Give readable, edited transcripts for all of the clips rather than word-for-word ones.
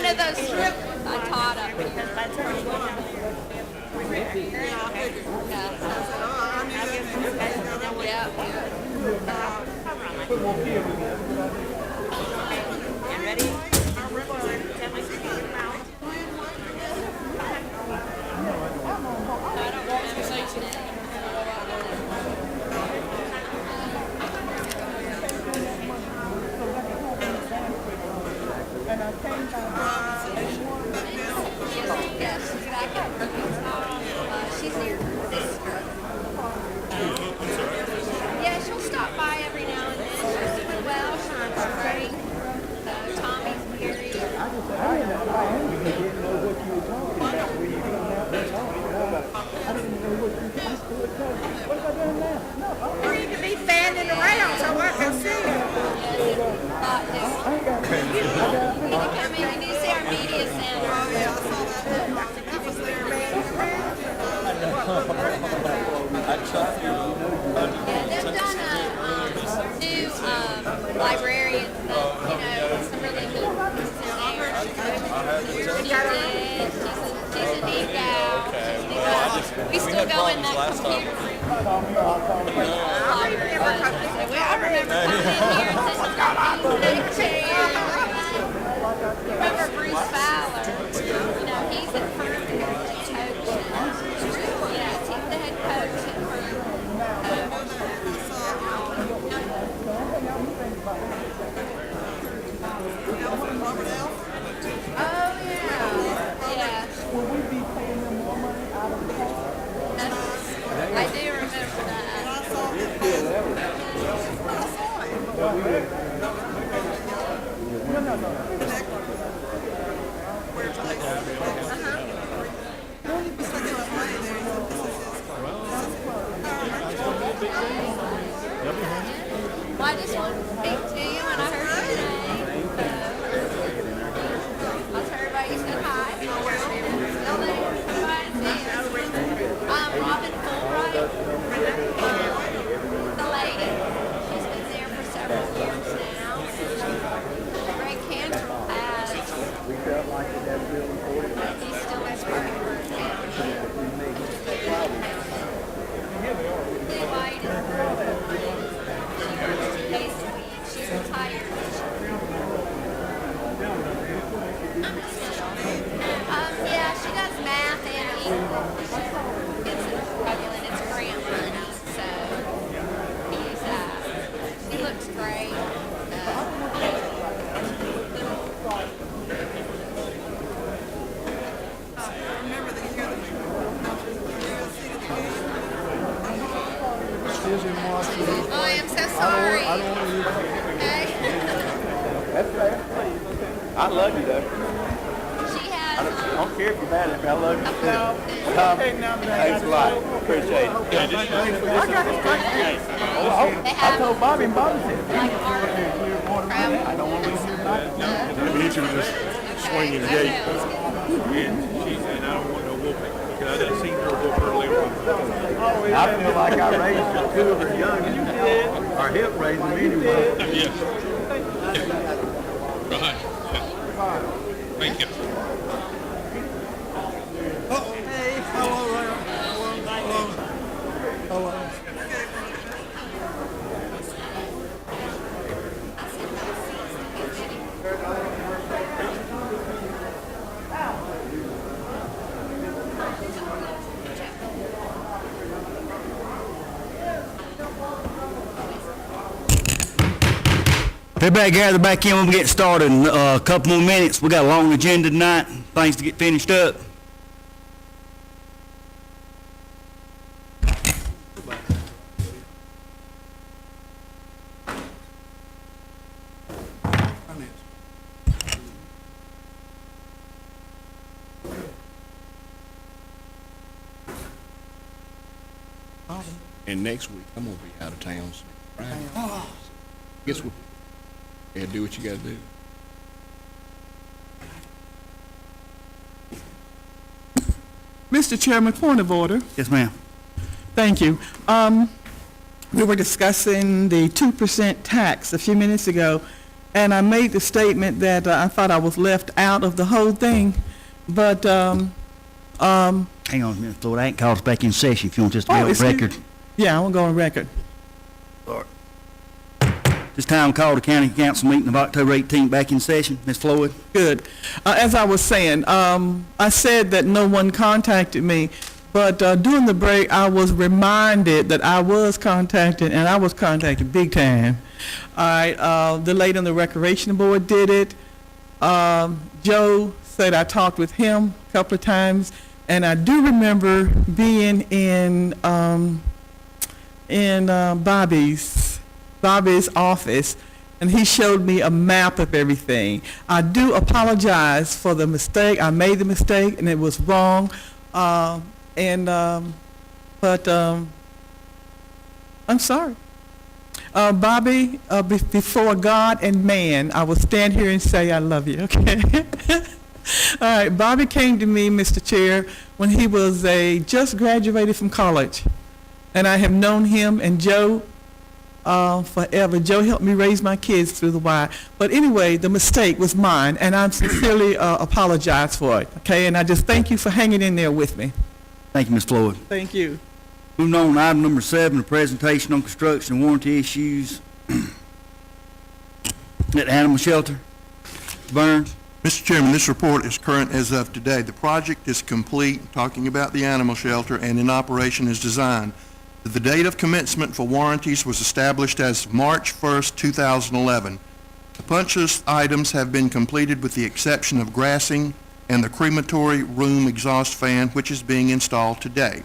one of those strips I taught up here. Yeah. Yes, she's back at work. She's your sister. Yeah, she'll stop by every now and then. She's doing well. She looks great. Tommy's married. Or you can be fanning around so I can see it. You need to see our media center. Yeah, they've done a new librarian stuff, some really good books in there. She did. She's a neat gal. We still go in that computer room. I remember coming in here and saying, "He's chair." Remember Bruce Fowler? He's at Fern coach. Yeah, he's the head coach at Fern. Oh yeah, yeah. Will we be paying them more money out of the cost? I do remember that. Well, I just wanted to speak to you, and I heard your name. I'll tell everybody you said hi. Still there. Bye. See you. Robin Fulbright. The lady. She's been there for several years now. Greg Cantrell has. We felt like that's real important. He's still inspiring for his family. Lee White is she works 2 days a week. She's retired. Yeah, she does math and English. It's grant money, so he looks great. Excuse me, Marcy. Oh, I am so sorry. I don't want to use Okay. That's fair. I love you, though. She has. I don't care if you're mad at me. I love you, too. Thanks a lot. Appreciate it. I told Bobby, and Bobby said, Like art. I don't want to lose your night. Maybe she was just swinging the gate. Okay. And she said, I don't want no whooping. Because I done seen her whoop earlier. I feel like I raised her two of her young. You did. Or helped raise them anyway. Yes. Right. Thank you. Hey, hello, hello. Everybody gather back in when we get started in a couple more minutes. We got a long agenda tonight, things to get finished up. And next week, I'm going to be out of town. So Friday. Guess what? Yeah, do what you got to do. Mr. Chairman, point of order. Yes, ma'am. Thank you. We were discussing the 2% tax a few minutes ago, and I made the statement that I thought I was left out of the whole thing, but, Hang on a minute, Floyd. I ain't called us back in session if you want just to be on excuse- record. yeah, I won't go on record. This time call the county council meeting of October 18th back in session. Ms. Floyd? Good. As I was saying, I said that no one contacted me, but during the break, I was reminded that I was contacted, and I was contacted big time. All right, the lady on the Recreation Board did it. Joe said I talked with him a couple of times, and I do remember being in Bobby's office, and he showed me a map of everything. I do apologize for the mistake. I made the mistake, and it was wrong. But I'm sorry. Bobby, before God and man, I will stand here and say I love you, okay? All right, Bobby came to me, Mr. Chair, when he was just graduated from college. And I have known him and Joe forever. Joe helped me raise my kids through the wire. But anyway, the mistake was mine, and I sincerely apologize for it, okay? And I just thank you for hanging in there with me. Thank you, Ms. Floyd. Thank you. Moving on to item number 7, the presentation on construction and warranty issues at the animal shelter. Burns? Mr. Chairman, this report is current as of today. The project is complete, talking about the animal shelter, and in operation as designed. The date of commencement for warranties was established as March 1st, 2011. The punch list items have been completed with the exception of grassing and the crematory room exhaust fan, which is being installed today.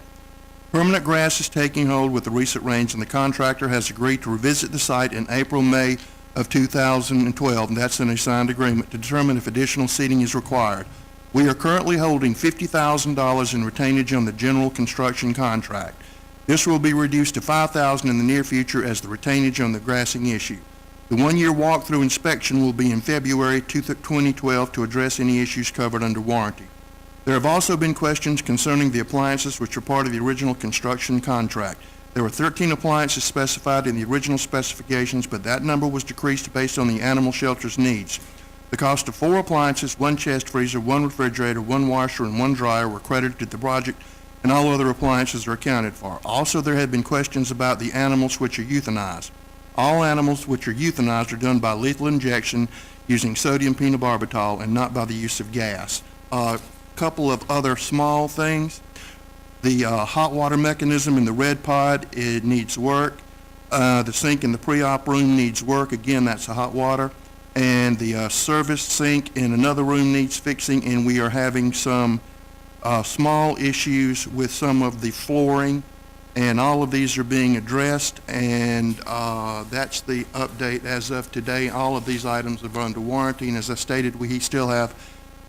Permanent grass is taking hold with the recent rains, and the contractor has agreed to revisit the site in April, May of 2012, and that's in a signed agreement, to determine if additional seeding is required. We are currently holding $50,000 in retainage on the general construction contract. This will be reduced to $5,000 in the near future as the retainage on the grassing issue. The one-year walkthrough inspection will be in February 2012 to address any issues covered under warranty. There have also been questions concerning the appliances which are part of the original construction contract. There were 13 appliances specified in the original specifications, but that number was decreased based on the animal shelter's needs. The cost of 4 appliances, 1 chest freezer, 1 refrigerator, 1 washer, and 1 dryer were credited to the project, and all other appliances are accounted for. Also, there have been questions about the animals which are euthanized. All animals which are euthanized are done by lethal injection using sodium pentobarbital and not by the use of gas. Couple of other small things. The hot water mechanism in the red pod, it needs work. The sink in the pre-op room needs work. Again, that's the hot water. And the service sink in another room needs fixing, and we are having some small issues with some of the flooring, and all of these are being addressed, and that's the update as of today. All of these items are under warranty, and as I stated, we still have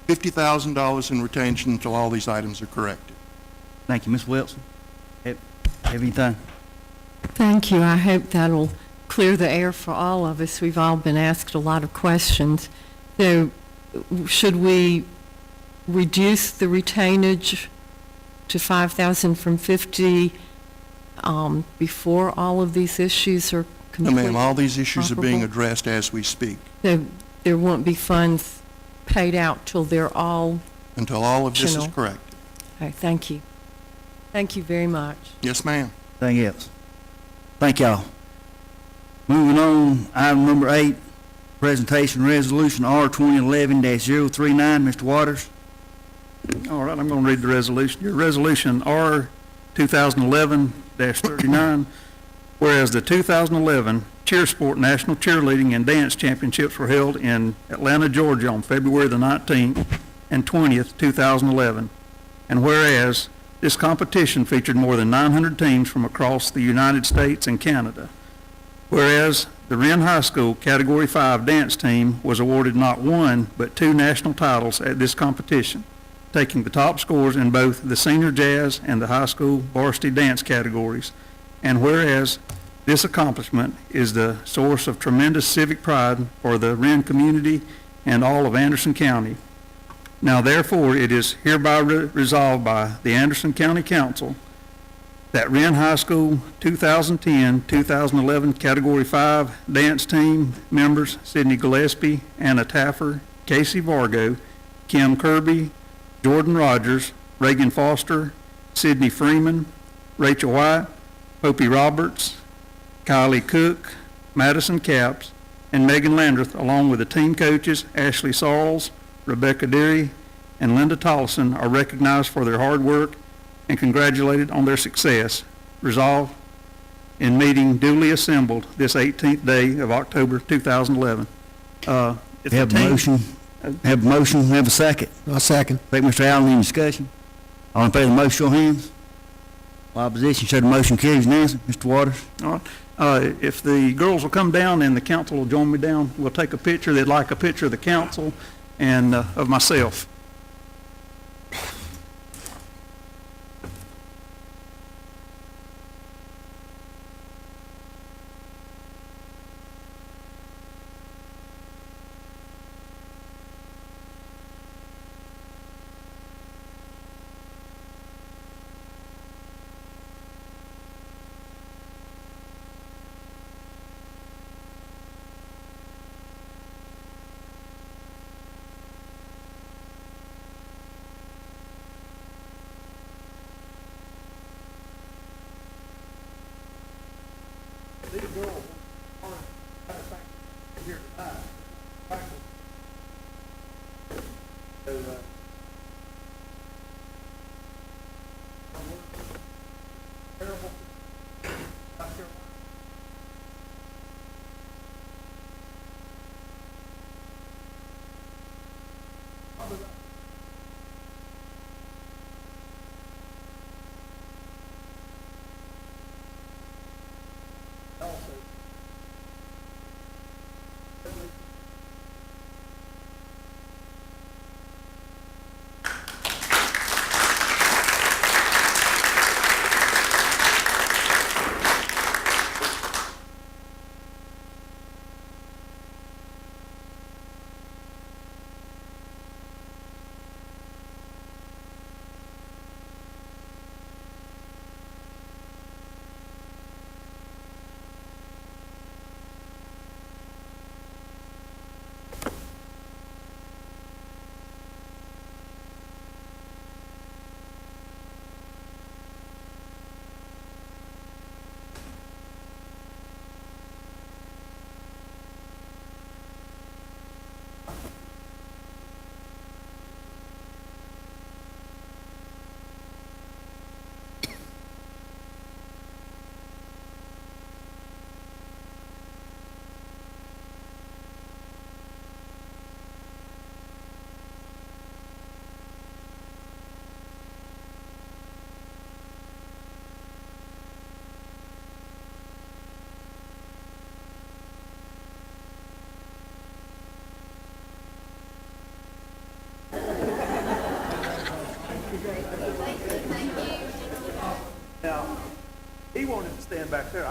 $50,000 in retention until all these items are corrected. Thank you. Ms. Wilson? Have anything? Thank you. I hope that'll clear the air for all of us. We've all been asked a lot of questions. So should we reduce the retainage to $5,000 from $50,000 before all of these issues are No, complete? ma'am, all these issues are being Comparable? addressed as we speak. So there won't be funds paid out till they're all, Until all of this is Optional. corrected. okay, thank you. Thank you very much. Yes, ma'am. Anything else? Thank y'all. Moving on, item number 8, presentation resolution R 2011-039. Mr. Waters? All right, I'm going to read the resolution. Your resolution R 2011-39, whereas the 2011 Cheer Sport National Cheerleading and Dance Championships were held in Atlanta, Georgia on February the 19th and 20th, 2011. And whereas this competition featured more than 900 teams from across the United States and Canada. Whereas the Wren High School Category 5 dance team was awarded not 1, but 2 national titles at this competition, taking the top scores in both the senior jazz and the high school varsity dance categories. And whereas this accomplishment is the source of tremendous civic pride for the Wren community and all of Anderson County. Now therefore, it is hereby resolved by the Anderson County Council that Wren High School 2010-2011 Category 5 dance team members Sydney Gillespie, Anna Taffer, Casey Vargo, Kim Kirby, Jordan Rogers, Reagan Foster, Sydney Freeman, Rachel White, Opie Roberts, Kylie Cook, Madison Capps, and Megan Landreth, along with the team coaches Ashley Sarles, Rebecca Deary, and Linda Tollison, are recognized for their hard work and congratulated on their success. Resolved in meeting duly assembled this 18th day of October 2011. If the Have a team- motion, have a motion, have a second. I'll second. Thank you, Mr. Allen, any discussion? All in favor of the motion, show of hands. All opposition, show the motion carries unanimously. Mr. Waters? All right. If the girls will come down and the council will join me down, we'll take a picture. They'd like a picture of the council and of myself. Now, he wanted to stand back there.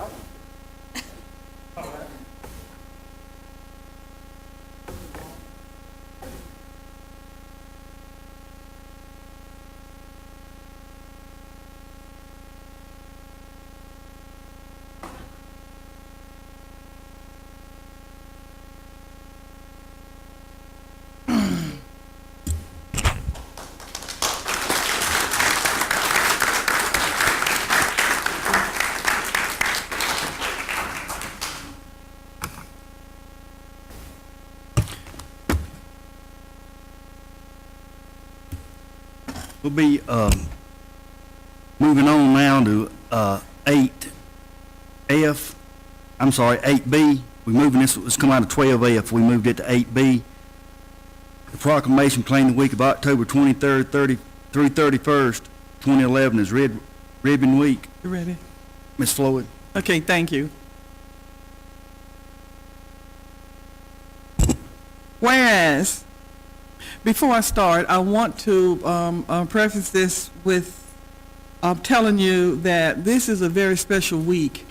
We'll be moving on now to 8B. We're moving this, it's come out of 12F. We moved it to 8B. The proclamation claiming the week of October 23rd through 31st, 2011 is Red Ribbon Week. You ready? Ms. Floyd? Okay, thank you. Whereas, before I start, I want to preface this with telling you that this is a very special week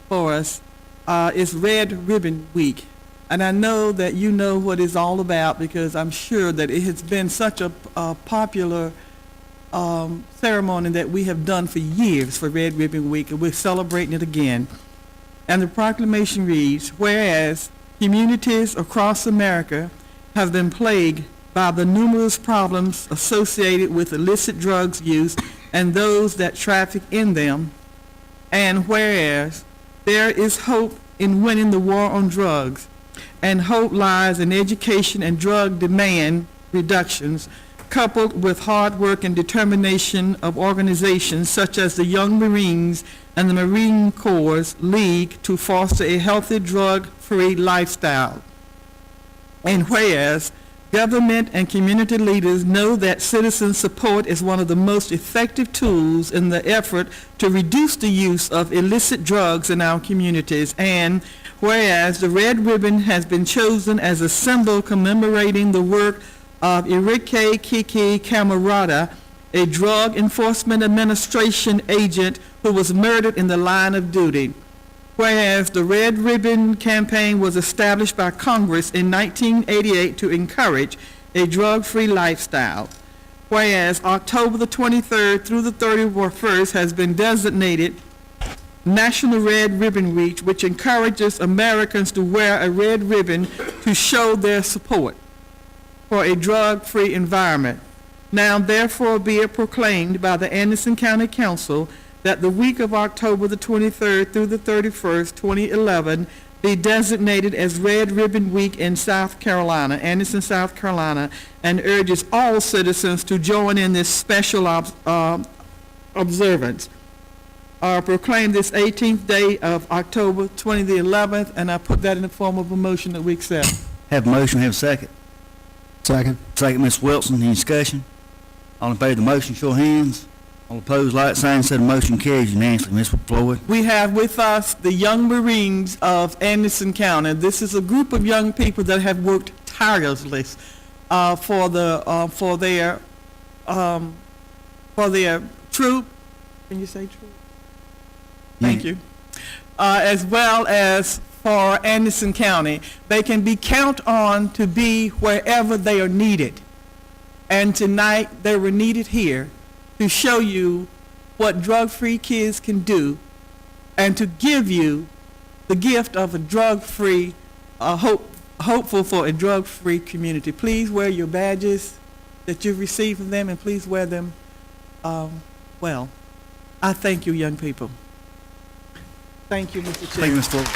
for us. It's Red Ribbon Week. And I know that you know what it's all about because I'm sure that it has been such a popular ceremony that we have done for years for Red Ribbon Week, and we're celebrating it again. And the proclamation reads, whereas communities across America have been plagued by the numerous problems associated with illicit drugs use and those that traffic in them, and whereas there is hope in winning the war on drugs, and hope lies in education and drug demand reductions, coupled with hard work and determination of organizations such as the Young Marines and the Marine Corps League to foster a healthy drug-free lifestyle. And whereas government and community leaders know that citizen support is one of the most effective tools in the effort to reduce the use of illicit drugs in our communities, and whereas the red ribbon has been chosen as a symbol commemorating the work of Enrique Kiki Camarada, a Drug Enforcement Administration agent who was murdered in the line of duty. Whereas the Red Ribbon Campaign was established by Congress in 1988 to encourage a drug-free lifestyle. Whereas October the 23rd through the 31st has been designated National Red Ribbon Week, which encourages Americans to wear a red ribbon to show their support for a drug-free environment. Now therefore be it proclaimed by the Anderson County Council that the week of October the 23rd through the 31st, 2011, be designated as Red Ribbon Week in South Carolina, Anderson, South Carolina, and urges all citizens to join in this special observance. Proclaim this 18th day of October 2011, and I put that in the form of a motion that we accept. Have a motion, have a second. Second. Second, Ms. Wilson, any discussion? All in favor of the motion, show of hands. All opposed, like sign, said the motion carries unanimously. Ms. Floyd. We have with us the Young Marines of Anderson County. This is a group of young people that have worked tirelessly for their troop. Can you say troop? Thank you. As well as for Anderson County. They can be counted on to be wherever they are needed. And tonight they were needed here to show you what drug-free kids can do and to give you the gift of a drug-free, hopeful for a drug-free community. Please wear your badges that you've received from them, and please wear them well. I thank you, young people. Thank you, Mr. Chair. Thank you, Ms. Floyd.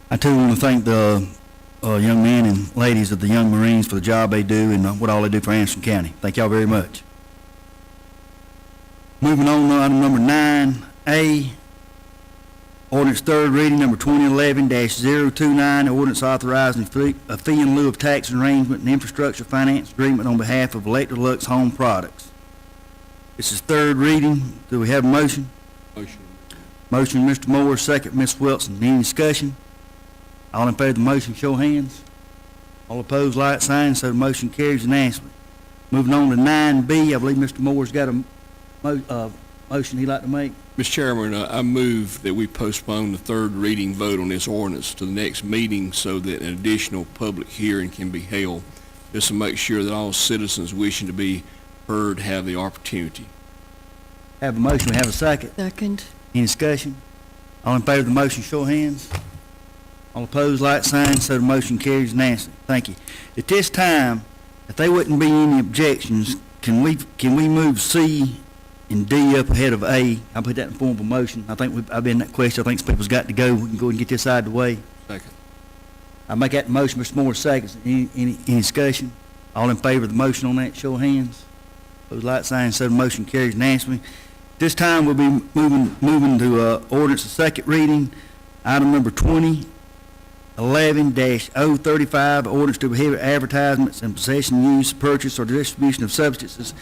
I too want to thank the young men and ladies of the Young Marines for the job they do and what all they do for Anderson County. Thank y'all very much. Moving on to item number 9A, ordinance third reading number 2011-029, ordinance authorizing a fee in lieu of tax arrangement and infrastructure finance agreement on behalf of Electrolux Home Products. This is third reading. Do we have a motion? Motion. Motion, Mr. Moore, second, Ms. Wilson. Any discussion? All in favor of the motion, show of hands. All opposed, like sign, so the motion carries unanimously. Moving on to 9B, I believe Mr. Moore's got a motion he'd like to make. Mr. Chairman, I move that we postpone the third reading vote on this ordinance to the next meeting so that an additional public hearing can be held, just to make sure that all citizens wishing to be heard have the opportunity. Have a motion, we have a second. Second. Any discussion? All in favor of the motion, show of hands. All opposed, like sign, so the motion carries unanimously. Thank you. At this time, if there wouldn't be any objections, can we move C and D up ahead of A? I'll put that in form of a motion. I think I've been in that question. I think some people's got to go. We can go and get this out of the way. Second. I make that motion, Mr. Moore seconds. Any discussion? All in favor of the motion on that, show of hands. Opposed, like sign, so the motion carries unanimously. This time we'll be moving to ordinance of second reading, item number 2011-035, ordinance to prohibit advertisements and possession, use, purchase, or distribution of substances,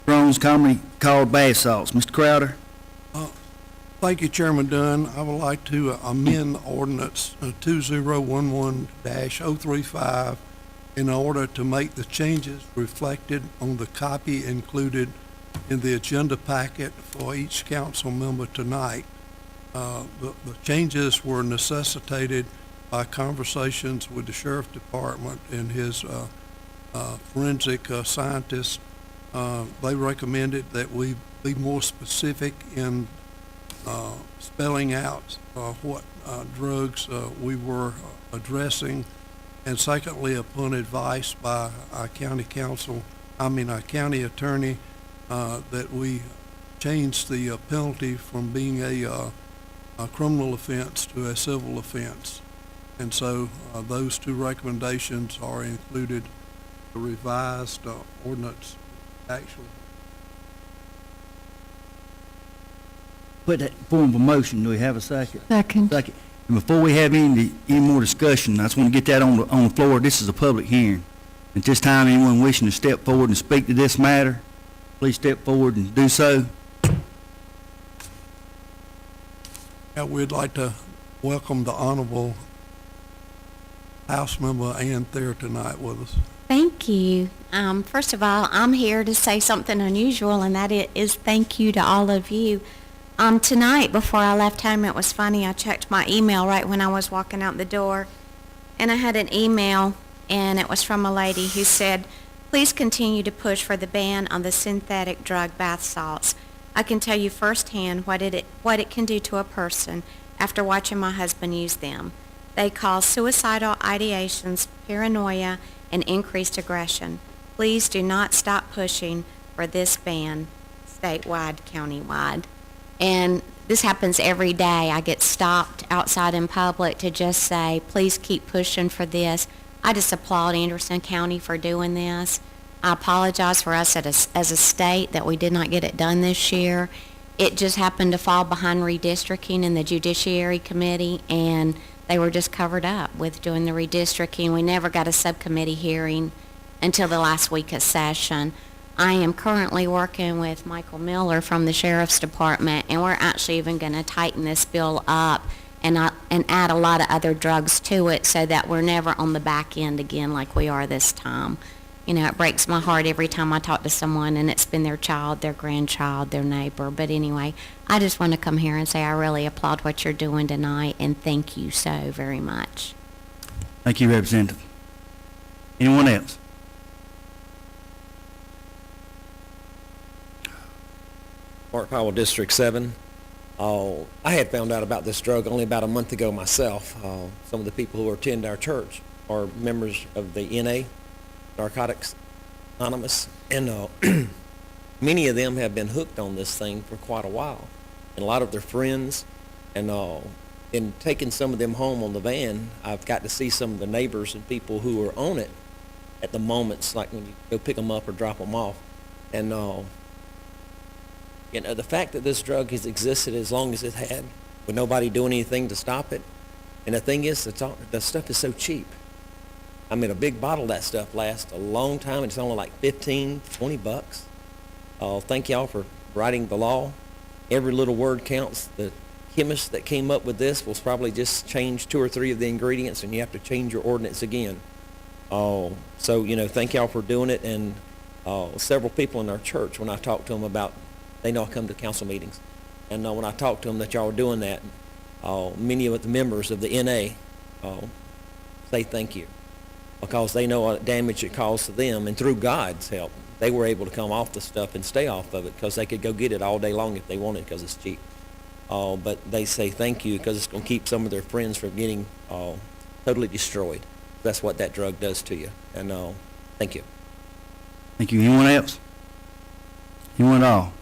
drones commonly called bath salts. Mr. Crowder? Thank you, Chairman Dunn. I would like to amend ordinance 2011-035 in order to make the changes reflected on the copy included in the agenda packet for each council member tonight. The changes were necessitated by conversations with the sheriff department and his forensic scientists, they recommended that we be more specific in spelling out what drugs we were addressing. And secondly, upon advice by our county attorney, that we changed the penalty from being a criminal offense to a civil offense. And so those two recommendations are included, the revised ordinance actually. Put that form of a motion. Do we have a second? Second. Second. And before we have any more discussion, I just want to get that on the floor. This is a public hearing. At this time, anyone wishing to step forward and speak to this matter, please step forward and do so. We'd like to welcome the Honorable House Member Ann Thayer tonight with us. Thank you. First of all, I'm here to say something unusual, and that is thank you to all of you. Tonight, before I left home, it was funny. I checked my email right when I was walking out the door, and I had an email, and it was from a lady who said, please continue to push for the ban on the synthetic drug bath salts. I can tell you firsthand what it can do to a person after watching my husband use them. They cause suicidal ideations, paranoia, and increased aggression. Please do not stop pushing for this ban statewide, countywide. And this happens every day. I get stopped outside in public to just say, please keep pushing for this. I just applaud Anderson County for doing this. I apologize for us as a state that we did not get it done this year. It just happened to fall behind redistricting in the Judiciary Committee, and they were just covered up with doing the redistricting. We never got a subcommittee hearing until the last week of session. I am currently working with Michael Miller from the Sheriff's Department, and we're actually even going to tighten this bill up and add a lot of other drugs to it so that we're never on the back end again like we are this time. You know, it breaks my heart every time I talk to someone and it's been their child, their grandchild, their neighbor. But anyway, I just want to come here and say I really applaud what you're doing tonight, and thank you so very much. Thank you, Representative. Anyone else? Mark Powell, District 7. I had found out about this drug only about a month ago myself. Some of the people who attend our church are members of the NA, Narcotics Anonymous, and many of them have been hooked on this thing for quite a while. And a lot of their friends, and in taking some of them home on the van, I've got to see some of the neighbors and people who are on it at the moments, like when you go pick them up or drop them off. And you know, the fact that this drug has existed as long as it had, with nobody doing anything to stop it, and the thing is, the stuff is so cheap. I mean, a big bottle of that stuff lasts a long time, and it's only like 15, 20 bucks. Thank y'all for writing the law. Every little word counts. The chemist that came up with this will probably just change 2 or 3 of the ingredients, and you have to change your ordinance again. So, you know, thank y'all for doing it, and several people in our church, when I talk to them about, they know I come to council meetings, and when I talk to them that y'all are doing that, many of the members of the NA say thank you, because they know what damage it caused to them, and through God's help, they were able to come off the stuff and stay off of it, because they could go get it all day long if they wanted, because it's cheap. But they say thank you because it's going to keep some of their friends from getting totally destroyed. That's what that drug does to you. And thank you. Thank you. Anyone else? Anyone at all?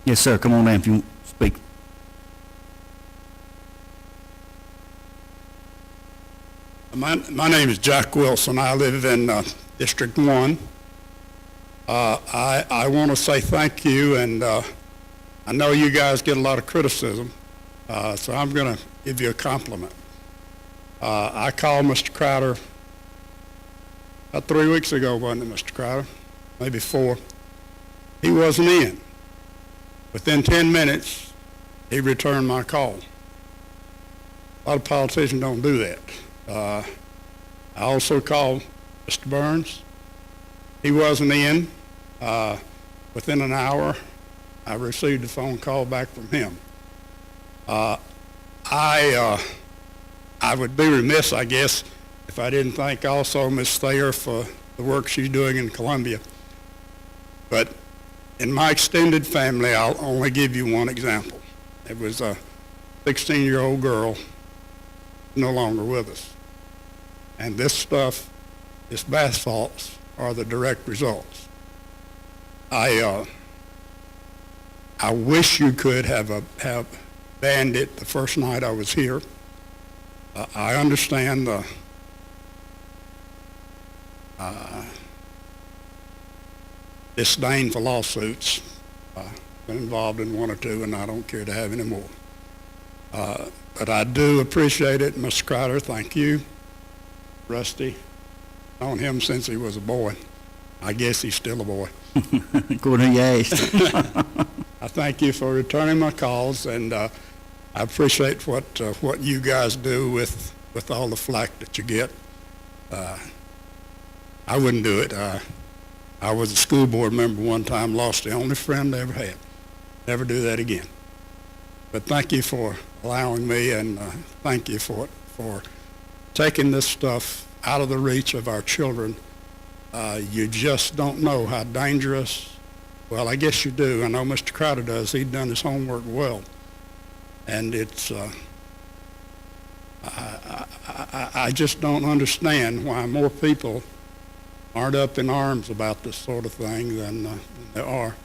Yes, sir. Come on down if you want to speak. My name is Jack Wilson. I live in District 1. I want to say thank you, and I know you guys get a lot of criticism, so I'm going to give you a compliment. I called Mr. Crowder about 3 weeks ago, wasn't it, Mr. Crowder? Maybe 4. He wasn't in. Within 10 minutes, he returned my call. A lot of politicians don't do that. I also called Mr. Burns. He wasn't in. Within an hour, I received a phone call back from him. I would be remiss, I guess, if I didn't thank also Ms. Thayer for the work she's doing in Columbia. But in my extended family, I'll only give you one example. It was a 16-year-old girl no longer with us. And this stuff, this bath salts, are the direct results. I wish you could have banned it the first night I was here. I understand the disdain for lawsuits. Been involved in one or two, and I don't care to have any more. But I do appreciate it, Mr. Crowder. Thank you. Rusty, known him since he was a boy. I guess he's still a boy. According to you asked. I thank you for returning my calls, and I appreciate what you guys do with all the flack that you get. I wouldn't do it. I was a school board member one time, lost the only friend I ever had. Never do that again. But thank you for allowing me, and thank you for taking this stuff out of the reach of our children. You just don't know how dangerous. Well, I guess you do. I know Mr. Crowder does. He'd done his homework well. And it's, I just don't understand why more people aren't up in arms about this sort of thing than there are.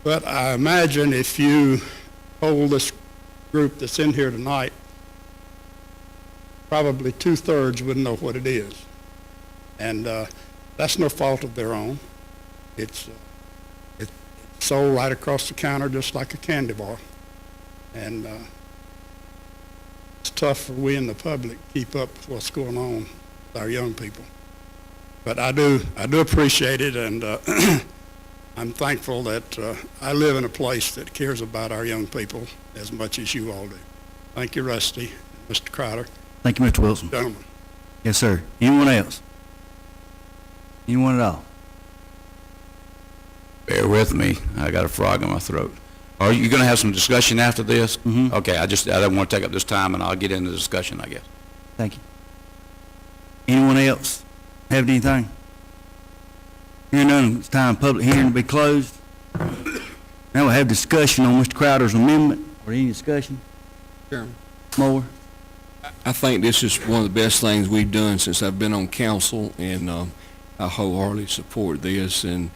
But I imagine if you poll this group that's in here tonight, probably 2/3 wouldn't know what it is. And that's no fault of their own. It's sold right across the counter just like a candy bar. And it's tough for we in the public to keep up with what's going on with our young people. But I do appreciate it, and I'm thankful that I live in a place that cares about our young people as much as you all do. Thank you, Rusty, Mr. Crowder. Thank you, Mr. Wilson. Gentlemen. Yes, sir. Anyone else? Anyone at all? Bear with me. I got a frog in my throat. Are you going to have some discussion after this? Mm-hmm. Okay, I don't want to take up this time, and I'll get into the discussion, I guess. Thank you. Anyone else have anything? Hearing none, it's time public hearing to be closed. Now we'll have discussion on Mr. Crowder's amendment. Or any discussion? Chairman. More? I think this is one of the best things we've done since I've been on council, and I wholeheartedly support this. And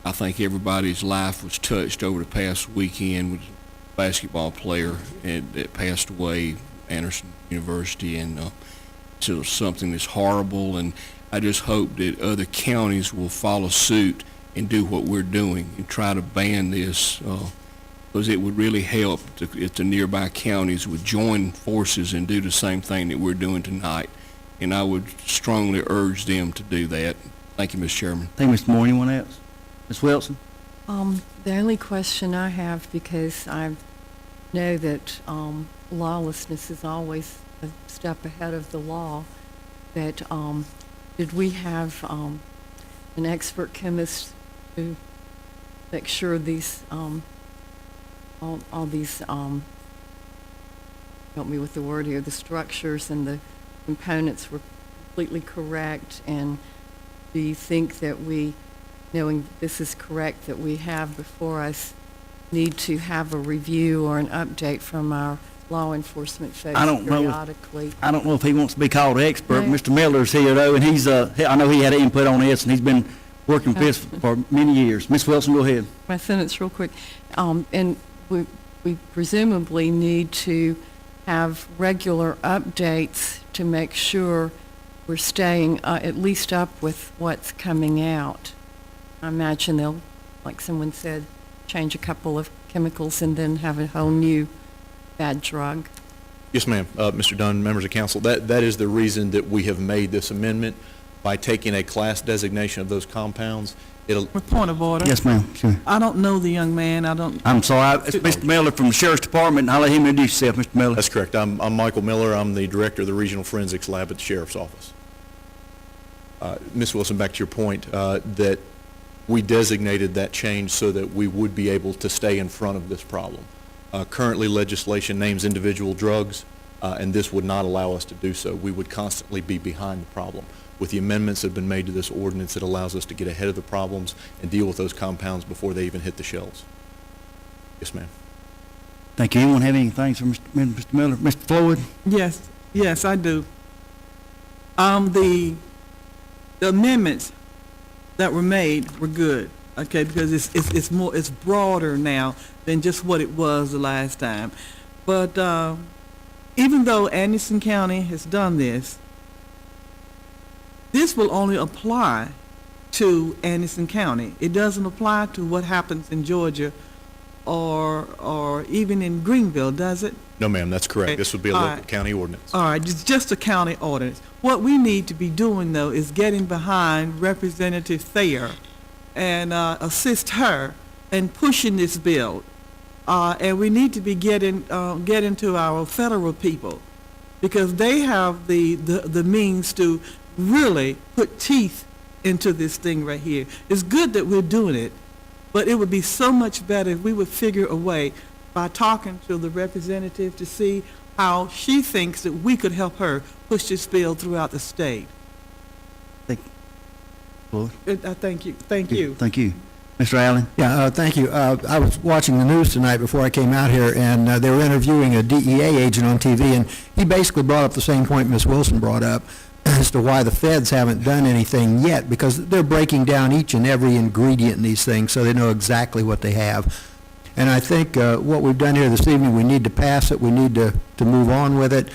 I think everybody's life was touched over the past weekend with a basketball player that passed away, Anderson University, and so something that's horrible. And I just hope that other counties will follow suit and do what we're doing and try to ban this, because it would really help if the nearby counties would join forces and do the same thing that we're doing tonight. And I would strongly urge them to do that. Thank you, Mr. Chairman. Thank you, Mr. Moore. Anyone else? Ms. Wilson? The only question I have, because I know that lawlessness is always a step ahead of the law, that did we have an expert chemist to make sure these all these help me with the word here, the structures and the components were completely correct? And do you think that we, knowing this is correct, that we have before us, need to have a review or an update from our law enforcement folks periodically? I don't know if he wants to be called an expert. No. Mr. Miller's here, though, and he's, I know he had input on this, and he's been working with this for many years. Ms. Wilson, go ahead. My sentence real quick. And we presumably need to have regular updates to make sure we're staying at least up with what's coming out. I imagine they'll, like someone said, change a couple of chemicals and then have a whole new bad drug. Yes, ma'am. Mr. Dunn, members of council, that is the reason that we have made this amendment. By taking a class designation of those compounds, it'll... With point of order. Yes, ma'am. Sure. I don't know the young man. I'm sorry. It's Mr. Miller from the Sheriff's Department, and I'll let him introduce himself, Mr. Miller. That's correct. I'm Michael Miller. I'm the director of the Regional Forensics Lab at the Sheriff's Office. Ms. Wilson, back to your point, that we designated that change so that we would be able to stay in front of this problem. Currently, legislation names individual drugs, and this would not allow us to do so. We would constantly be behind the problem. With the amendments that have been made to this ordinance, it allows us to get ahead of the problems and deal with those compounds before they even hit the shelves. Yes, ma'am. Thank you. Anyone have anything for Mr. Miller? Mr. Floyd? Yes, I do. The amendments that were made were good, okay, because it's broader now than just what it was the last time. But even though Anderson County has done this will only apply to Anderson County. It doesn't apply to what happens in Georgia or even in Greenville, does it? No, ma'am, that's correct. Okay. This would be a All local right. county ordinance. All right, it's just a county ordinance. What we need to be doing, though, is getting behind Representative Thayer and assist her in pushing this bill. And we need to be getting to our federal people, because they have the means to really put teeth into this thing right here. It's good that we're doing it, but it would be so much better if we would figure a way by talking to the representative to see how she thinks that we could help her push this bill throughout the state. Thank you. Thank you. Thank you. Thank you. Mr. Allen? Yeah, thank you. I was watching the news tonight before I came out here, and they were interviewing a DEA agent on TV, and he basically brought up the same point Ms. Wilson brought up as to why the feds haven't done anything yet, because they're breaking down each and every ingredient in these things so they know exactly what they have. And I think what we've done here this evening, we need to pass it, we need to move on with it,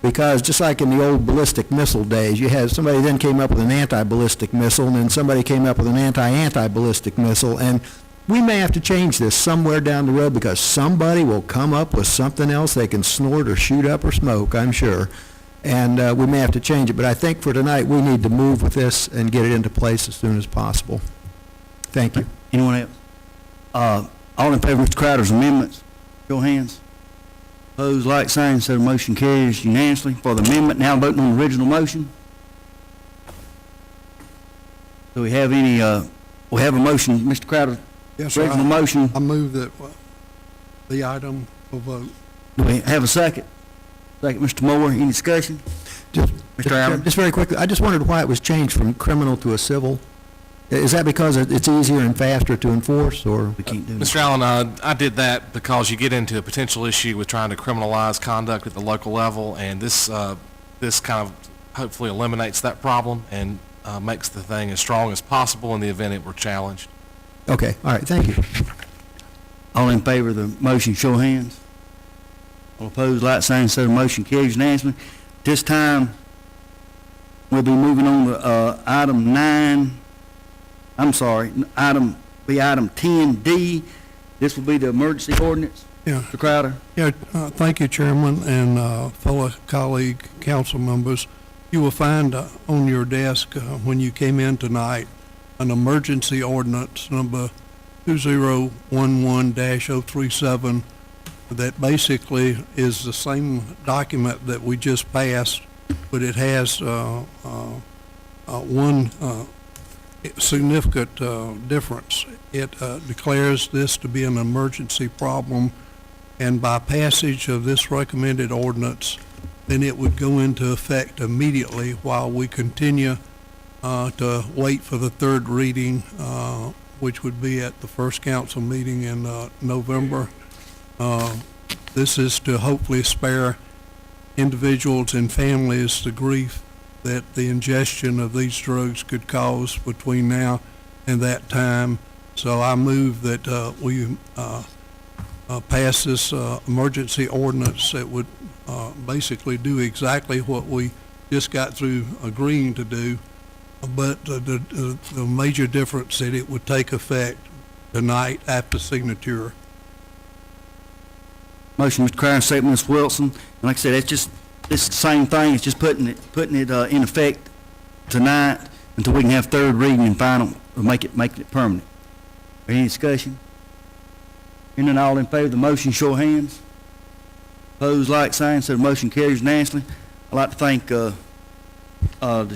because just like in the old ballistic missile days, you had somebody then came up with an anti-ballistic missile, and then somebody came up with an anti-ballistic missile, and we may have to change this somewhere down the road, because somebody will come up with something else they can snort or shoot up or smoke, I'm sure. And we may have to change it, but I think for tonight, we need to move with this and get it into place as soon as possible. Thank you. Anyone else? All in favor of Mr. Crowder's amendments, show of hands. Opposed, like sign, so the motion carries unanimously. For the amendment, now voting on the original motion. Do we have any, we have a motion, Mr. Crowder? Yes, sir. Original motion. I move that the item for vote. Do we have a second? Second, Mr. Moore, any discussion? Mr. Allen? Just very quickly, I just wondered why it was changed from criminal to a civil. Is that because it's easier and faster to enforce, or we can't do that? Mr. Allen, I did that because you get into a potential issue with trying to criminalize conduct at the local level, and this kind of hopefully eliminates that problem and makes the thing as strong as possible in the event it were challenged. Okay, all right, thank you. All in favor of the motion, show of hands. All opposed, like sign, so the motion carries unanimously. This time, we'll be moving on to item 10D. This will be the emergency ordinance. Yeah. Mr. Crowder? Yeah, thank you, Chairman, and fellow colleague council members. You will find on your desk when you came in tonight an emergency ordinance number 2011-037 that basically is the same document that we just passed, but it has one significant difference. It declares this to be an emergency problem, and by passage of this recommended ordinance, then it would go into effect immediately while we continue to wait for the third reading, which would be at the first council meeting in November. This is to hopefully spare individuals and families the grief that the ingestion of these drugs could cause between now and that time. So I move that we pass this emergency ordinance that would basically do exactly what we just got through agreeing to do, but the major difference that it would take effect tonight after signature. Motion, Mr. Crowder, second, Ms. Wilson. And like I said, it's the same thing. It's just putting it in effect tonight until we can have third reading and final, making it permanent. Any discussion? Hearing none, all in favor of the motion, show of hands. Opposed, like sign, so the motion carries unanimously. I'd like to thank the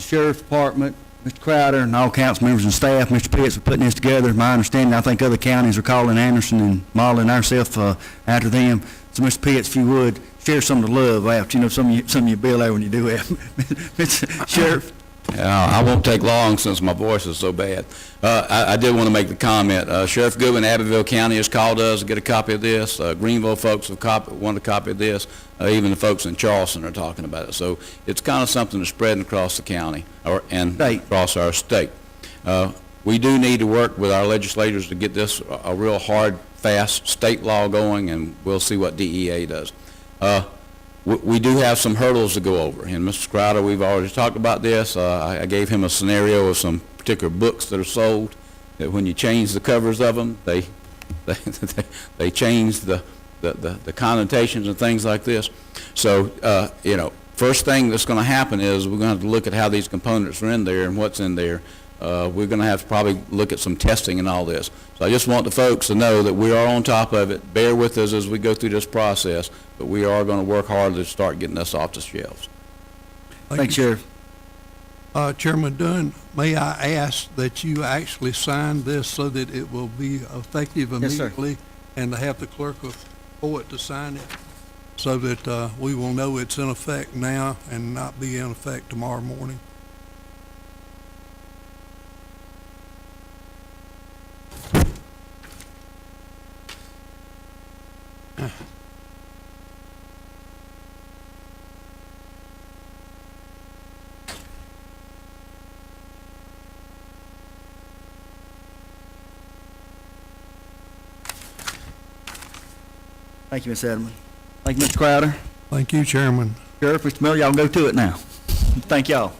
Sheriff's Department, Mr. Crowder and all council members and staff, Mr. Pitts, for putting this together. My understanding, I think other counties are calling Anderson and modeling ourselves after them. So, Mr. Pitts, if you would, share some of the love out. You know, some of you bill out when you do that. Mr. Sheriff. I won't take long since my voice is so bad. I did want to make the comment. Sheriff Goodwin, Abbeville County has called us to get a copy of this. Greenville folks have wanted a copy of this. Even the folks in Charleston are talking about it. So it's kind of something that's spreading across the county and across our state. We do need to work with our legislators to get this a real hard, fast state law going, and we'll see what DEA does. We do have some hurdles to go over, and Mr. Crowder, we've already talked about this. I gave him a scenario of some particular books that are sold, that when you change the covers of them, they change the connotations and things like this. So, you know, first thing that's going to happen is we're going to have to look at how these components are in there and what's in there. We're going to have to probably look at some testing and all this. So I just want the folks to know that we are on top of it. Bear with us as we go through this process, but we are going to work hard to start getting this off the shelves. Thanks, Sheriff. Chairman Dunn, may I ask that you actually sign this so that it will be effective immediately? Yes, sir. And to have the clerk of court to sign it so that we will know it's in effect now and not be in effect tomorrow morning? Thank you, Ms. Edelman. Thank you, Mr. Crowder. Thank you, Chairman. Sheriff, Mr. Miller, y'all go to it now. Thank y'all.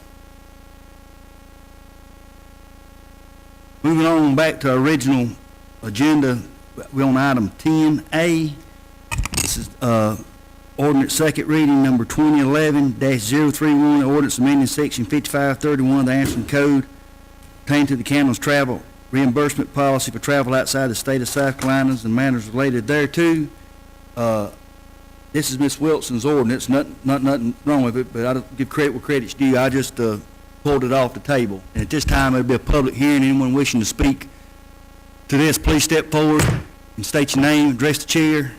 Moving on back to our original agenda, we're on item 10A. This is ordinance second reading number 2011-031, ordinance amending section 5531 of the Anderson Code pertaining to the county's travel reimbursement policy for travel outside the state of South Carolina and matters related thereto. This is Ms. Wilson's ordinance, nothing wrong with it, but I don't give credit where credit's due. I just pulled it off the table. And at this time, it'll be a public hearing. Anyone wishing to speak to this, please step forward and state your name, address the chair,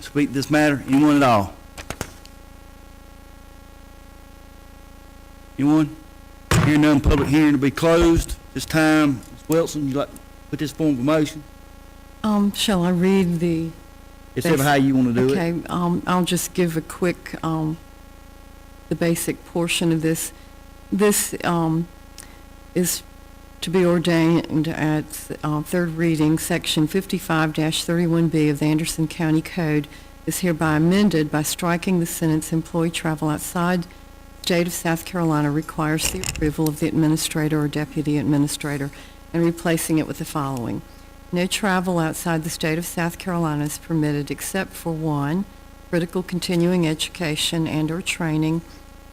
speak to this matter. Anyone at all? Anyone? Hearing none, public hearing to be closed. This time, Ms. Wilson, you'd like to put this form of a motion? Shall I read the? It's ever how you want to do it. Okay, I'll just give a quick, the basic portion of this. This is to be ordained at third reading, section 55-31B of the Anderson County Code is hereby amended by striking the sentence, employee travel outside the state of South Carolina requires the approval of the administrator or deputy administrator, and replacing it with the following. No travel outside the state of South Carolina is permitted except for 1, critical continuing education and or training,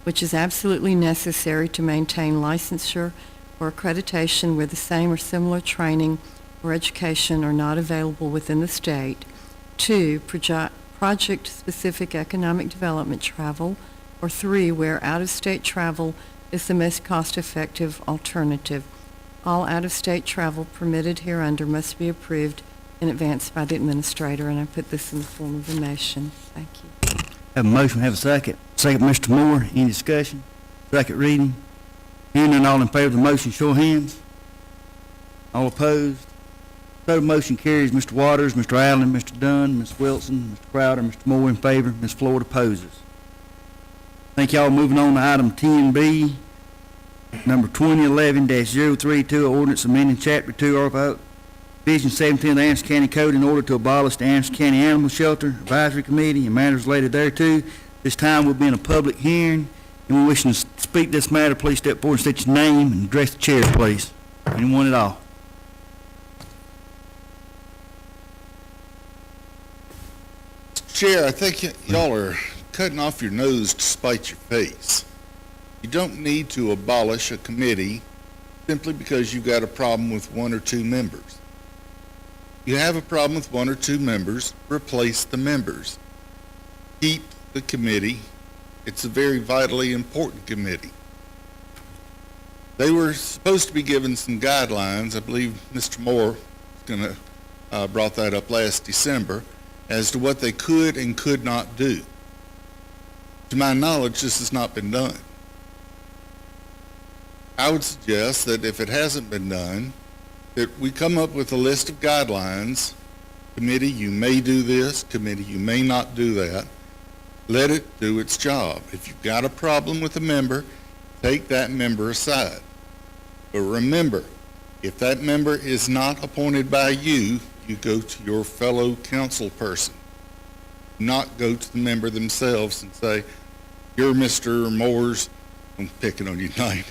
which is absolutely necessary to maintain licensure or accreditation where the same or similar training or education are not available within the state. 2, project-specific economic development travel, or 3, where out-of-state travel is the most cost-effective alternative. All out-of-state travel permitted hereunder must be approved in advance by the administrator, and I put this in the form of a motion. Thank you. Have a motion, have a second. Second, Mr. Moore. Any discussion? Second reading. Hearing none, all in favor of the motion, show of hands. All opposed? So the motion carries. Mr. Waters, Mr. Allen, Mr. Dunn, Ms. Wilson, Mr. Crowder, Mr. Moore in favor, Ms. Floyd opposes. Thank y'all. Moving on to item 10B. Number 2011-032, ordinance amending Chapter 2 of Division 17 of the Anderson County Code in order to abolish the Anderson County Animal Shelter Advisory Committee and matters related thereto. This time we'll be in a public hearing. Anyone wishing to speak this matter, please step forward and state your name and address the chair, please. Anyone at all? Chair, I think y'all are cutting off your nose to spite your face. You don't need to abolish a committee simply because you've got a problem with 1 or 2 members. You have a problem with 1 or 2 members, replace the members. Keep the committee. It's a very vitally important committee. They were supposed to be given some guidelines. I believe Mr. Moore brought that up last December, as to what they could and could not do. To my knowledge, this has not been done. I would suggest that if it hasn't been done, that we come up with a list of guidelines. Committee, you may do this. Committee, you may not do that. Let it do its job. If you've got a problem with a member, take that member aside. But remember, if that member is not appointed by you, you go to your fellow council person. Not go to the member themselves and say, you're Mr. Moore's, I'm picking on you tonight,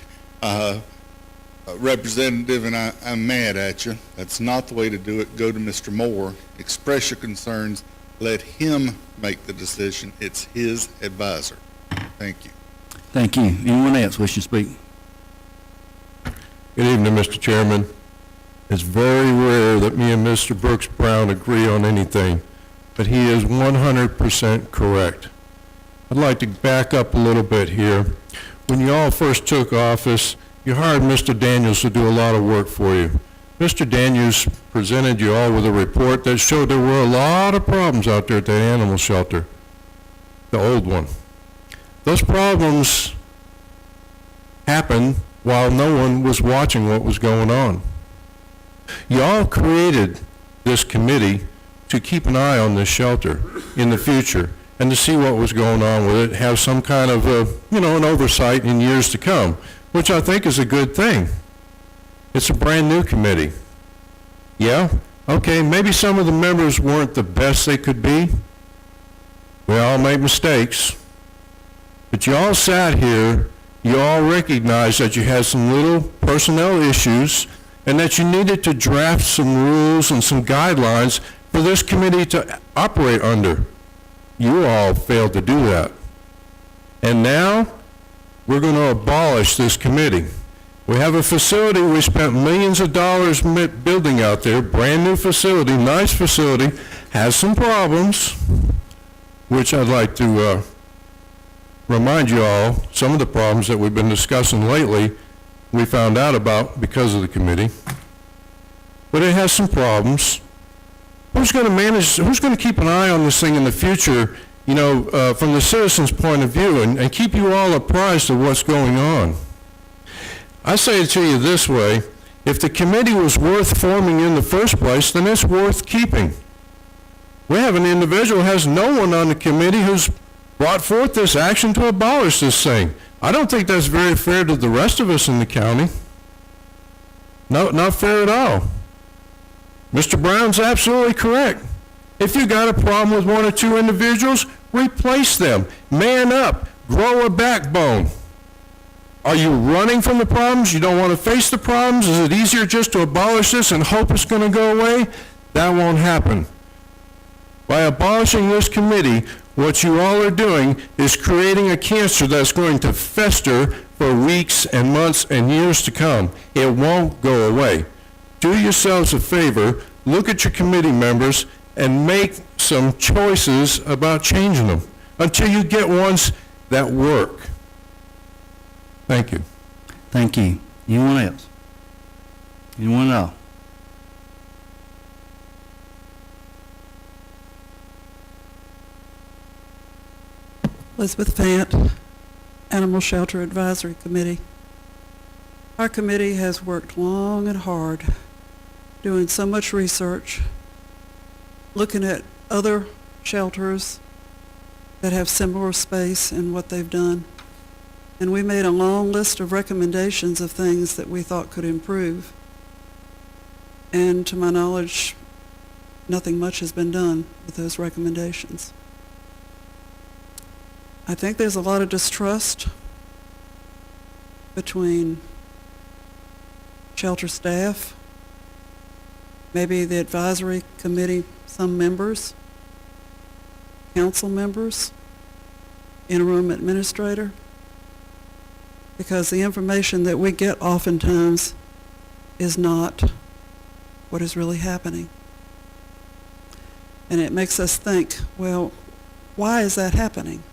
representative, and I'm mad at you. That's not the way to do it. Go to Mr. Moore, express your concerns, let him make the decision. It's his advisor. Thank you. Thank you. Anyone else wishing to speak? Good evening, Mr. Chairman. It's very rare that me and Mr. Brooks Brown agree on anything, but he is 100% correct. I'd like to back up a little bit here. When you all first took office, you hired Mr. Daniels to do a lot of work for you. Mr. Daniels presented you all with a report that showed there were a lot of problems out there at that animal shelter, the old one. Those problems happened while no one was watching what was going on. You all created this committee to keep an eye on this shelter in the future and to see what was going on with it, have some kind of an oversight in years to come, which I think is a good thing. It's a brand new committee. Yeah, okay, maybe some of the members weren't the best they could be. We all make mistakes. But you all sat here, you all recognized that you had some little personnel issues and that you needed to draft some rules and some guidelines for this committee to operate under. You all failed to do that. And now, we're going to abolish this committee. We have a facility we spent millions of dollars building out there, brand new facility, nice facility, has some problems, which I'd like to remind you all, some of the problems that we've been discussing lately, we found out about because of the committee. But it has some problems. Who's going to manage, who's going to keep an eye on this thing in the future, from the citizens' point of view and keep you all apprised of what's going on? I say it to you this way, if the committee was worth forming in the first place, then it's worth keeping. We have an individual who has no one on the committee who's brought forth this action to abolish this thing. I don't think that's very fair to the rest of us in the county. No, not fair at all. Mr. Brown's absolutely correct. If you got a problem with one or two individuals, replace them. Man up. Grow a backbone. Are you running from the problems? You don't want to face the problems? Is it easier just to abolish this and hope it's going to go away? That won't happen. By abolishing this committee, what you all are doing is creating a cancer that's going to fester for weeks and months and years to come. It won't go away. Do yourselves a favor, look at your committee members, and make some choices about changing them until you get ones that work. Thank you. Thank you. Anyone else? Anyone else? Elizabeth Fant, Animal Shelter Advisory Committee. Our committee has worked long and hard, doing so much research, looking at other shelters that have similar space in what they've done. And we made a long list of recommendations of things that we thought could improve. And to my knowledge, nothing much has been done with those recommendations. I think there's a lot of distrust between shelter staff, maybe the advisory committee, some members, council members, interim administrator, because the information that we get oftentimes is not what is really happening. And it makes us think, well, why is that happening?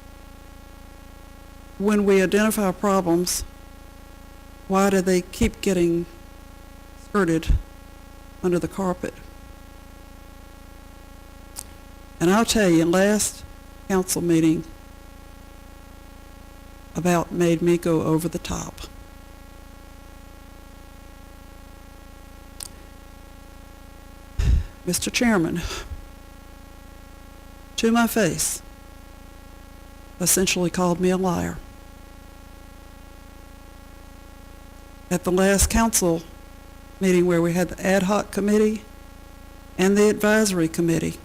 When we identify problems, Why do they keep getting skirted under the carpet? And I'll tell you, last council meeting about made me go over the top. Mr. Chairman, to my face, essentially called me a liar. At the last council meeting where we had the ad hoc committee and the advisory committee,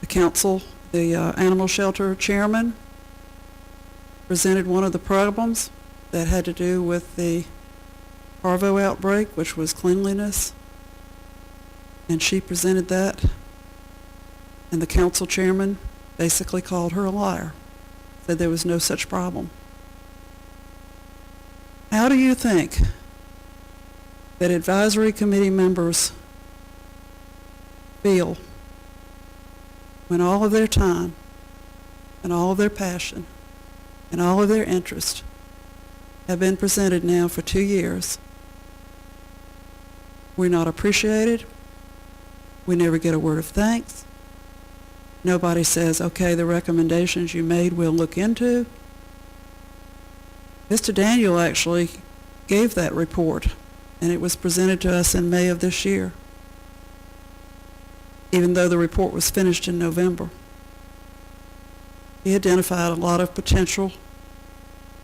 the council, the animal shelter chairman, presented one of the problems that had to do with the parvo outbreak, which was cleanliness, and she presented that, and the council chairman basically called her a liar, said there was no such problem. How do you think that advisory committee members feel when all of their time and all of their passion and all of their interest have been presented now for 2 years? We're not appreciated. We never get a word of thanks. Nobody says, okay, the recommendations you made we'll look into. Mr. Daniel actually gave that report, and it was presented to us in May of this year, even though the report was finished in November. He identified a lot of potential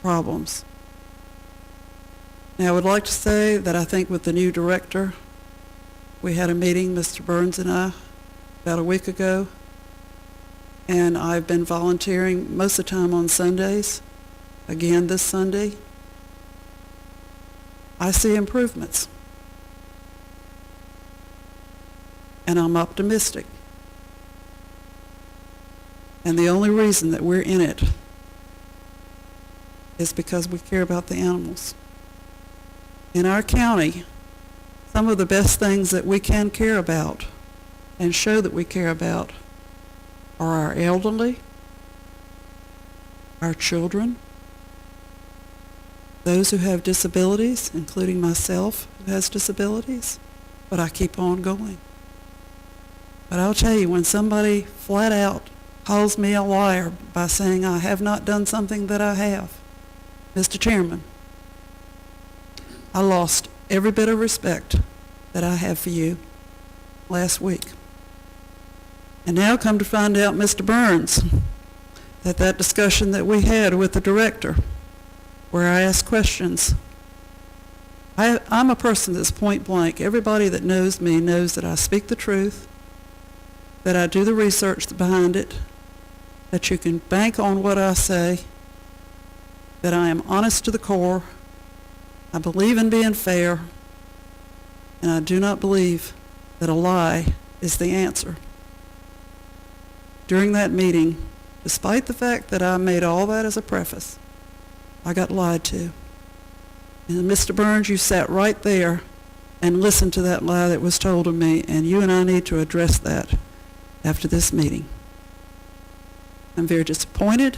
problems. Now, I would like to say that I think with the new director, we had a meeting, Mr. Burns and I, about a week ago, and I've been volunteering most of the time on Sundays. Again this Sunday. I see improvements. And I'm optimistic. And the only reason that we're in it is because we care about the animals. In our county, some of the best things that we can care about and show that we care about are our elderly, our children, those who have disabilities, including myself who has disabilities, but I keep on going. But I'll tell you, when somebody flat out calls me a liar by saying I have not done something that I have, Mr. Chairman, I lost every bit of respect that I have for you last week. And now come to find out, Mr. Burns, that discussion that we had with the director, where I asked questions, I'm a person that's point blank. Everybody that knows me knows that I speak the truth, that I do the research behind it, that you can bank on what I say, that I am honest to the core, I believe in being fair, and I do not believe that a lie is the answer. During that meeting, despite the fact that I made all that as a preface, I got lied to. And Mr. Burns, you sat right there and listened to that lie that was told of me, and you and I need to address that after this meeting. I'm very disappointed.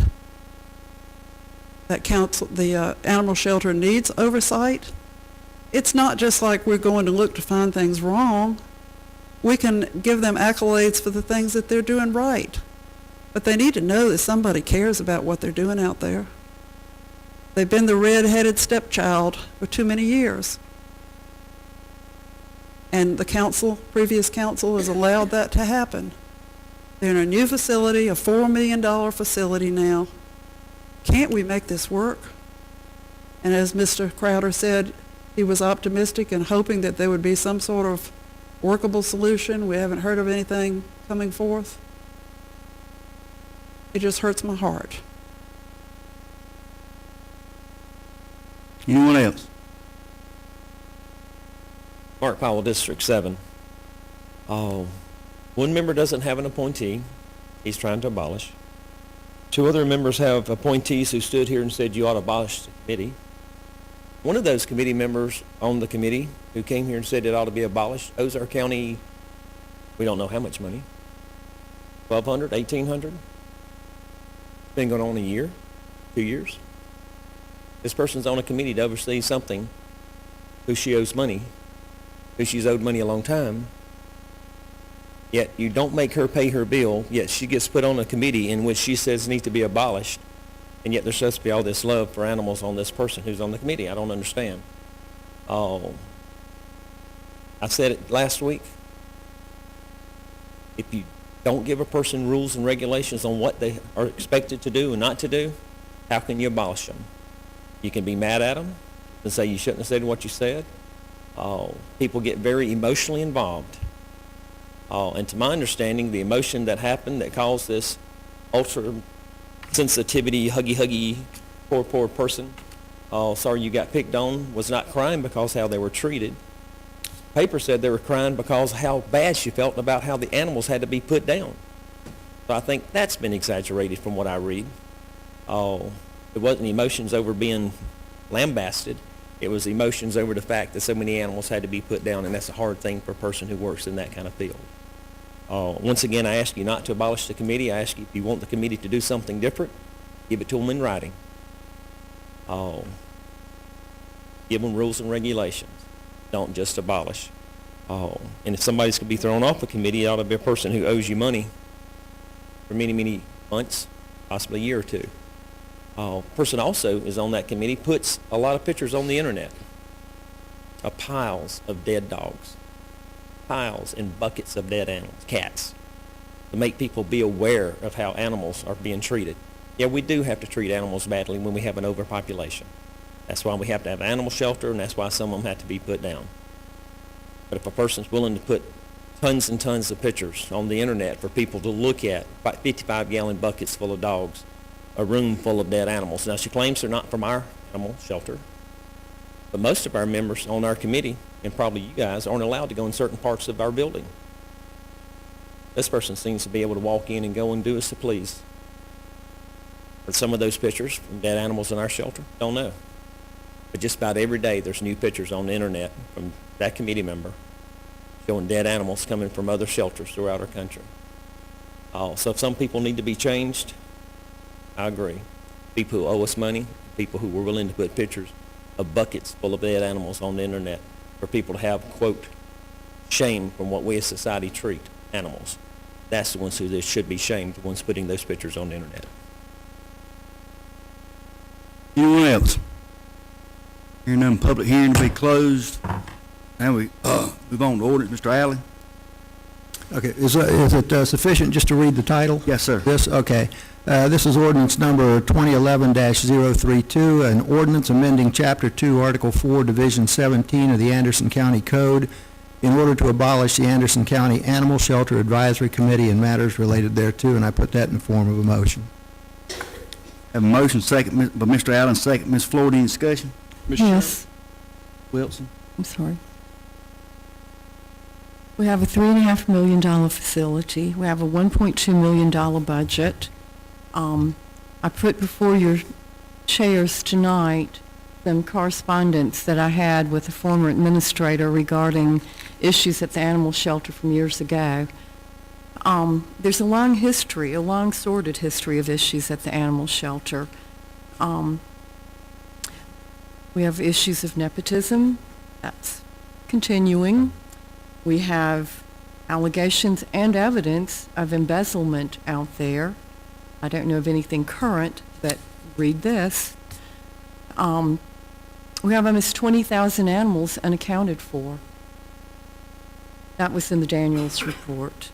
That council, the animal shelter needs oversight. It's not just like we're going to look to find things wrong. We can give them accolades for the things that they're doing right. But they need to know that somebody cares about what they're doing out there. They've been the red-headed stepchild for too many years. And the council, previous council, has allowed that to happen. They're in a new facility, a $4 million facility now. Can't we make this work? And as Mr. Crowder said, he was optimistic and hoping that there would be some sort of workable solution. We haven't heard of anything coming forth. It just hurts my heart. Anyone else? Mark Powell, District 7. Oh, one member doesn't have an appointee. He's trying to abolish. Two other members have appointees who stood here and said you ought to abolish the committee. One of those committee members on the committee who came here and said it ought to be abolished owes our county, we don't know how much money, $1,200, $1,800. Been going on a year, 2 years. This person's on a committee to oversee something who she owes money, who she's owed money a long time, yet you don't make her pay her bill, yet she gets put on a committee in which she says needs to be abolished, and yet there's supposed to be all this love for animals on this person who's on the committee. I don't understand. Oh, I said it last week. If you don't give a person rules and regulations on what they are expected to do and not to do, how can you abolish them? You can be mad at them and say you shouldn't have said what you said. People get very emotionally involved. And to my understanding, the emotion that happened that caused this ultra sensitivity, huggy, poor person, sorry you got picked on, was not crying because how they were treated. Paper said they were crying because how bad she felt about how the animals had to be put down. So I think that's been exaggerated from what I read. It wasn't emotions over being lambasted. It was emotions over the fact that so many animals had to be put down, and that's a hard thing for a person who works in that kind of field. Once again, I ask you not to abolish the committee. I ask you, if you want the committee to do something different, give it to them in writing. Give them rules and regulations. Don't just abolish. And if somebody's going to be thrown off a committee, it ought to be a person who owes you money for many months, possibly a year or two. Person also is on that committee, puts a lot of pictures on the internet of piles of dead dogs, piles and buckets of dead animals, cats, to make people be aware of how animals are being treated. Yeah, we do have to treat animals badly when we have an overpopulation. That's why we have to have an animal shelter, and that's why some of them have to be put down. But if a person's willing to put tons and tons of pictures on the internet for people to look at, 55-gallon buckets full of dogs, a room full of dead animals. Now, she claims they're not from our animal shelter, but most of our members on our committee, and probably you guys, aren't allowed to go in certain parts of our building. This person seems to be able to walk in and go and do as they please. But some of those pictures from dead animals in our shelter, don't know. But just about every day there's new pictures on the internet from that committee member showing dead animals coming from other shelters throughout our country. So if some people need to be changed, I agree. People who owe us money, people who were willing to put pictures of buckets full of dead animals on the internet for people to have, quote, shame from what we as society treat animals. That's the ones who should be shamed, the ones putting those pictures on the internet. Anyone else? Hearing none, public hearing to be closed. Now we move on to ordinance. Mr. Alley? Okay, is it sufficient just to read the title? Yes, sir. This, okay. This is ordinance number 2011-032, an ordinance amending Chapter 2, Article 4, Division 17 of the Anderson County Code in order to abolish the Anderson County Animal Shelter Advisory Committee and matters related thereto, and I put that in the form of a motion. Have a motion second by Mr. Allen, second Ms. Floyd. Any discussion? Yes. Wilson? I'm sorry. We have a $3.5 million facility. We have a $1.2 million budget. I put before your chairs tonight some correspondence that I had with a former administrator regarding issues at the animal shelter from years ago. There's a long history, a long sordid history of issues at the animal shelter. We have issues of nepotism. That's continuing. We have allegations and evidence of embezzlement out there. I don't know of anything current, but read this. We have almost 20,000 animals unaccounted for. That was in the Daniels report.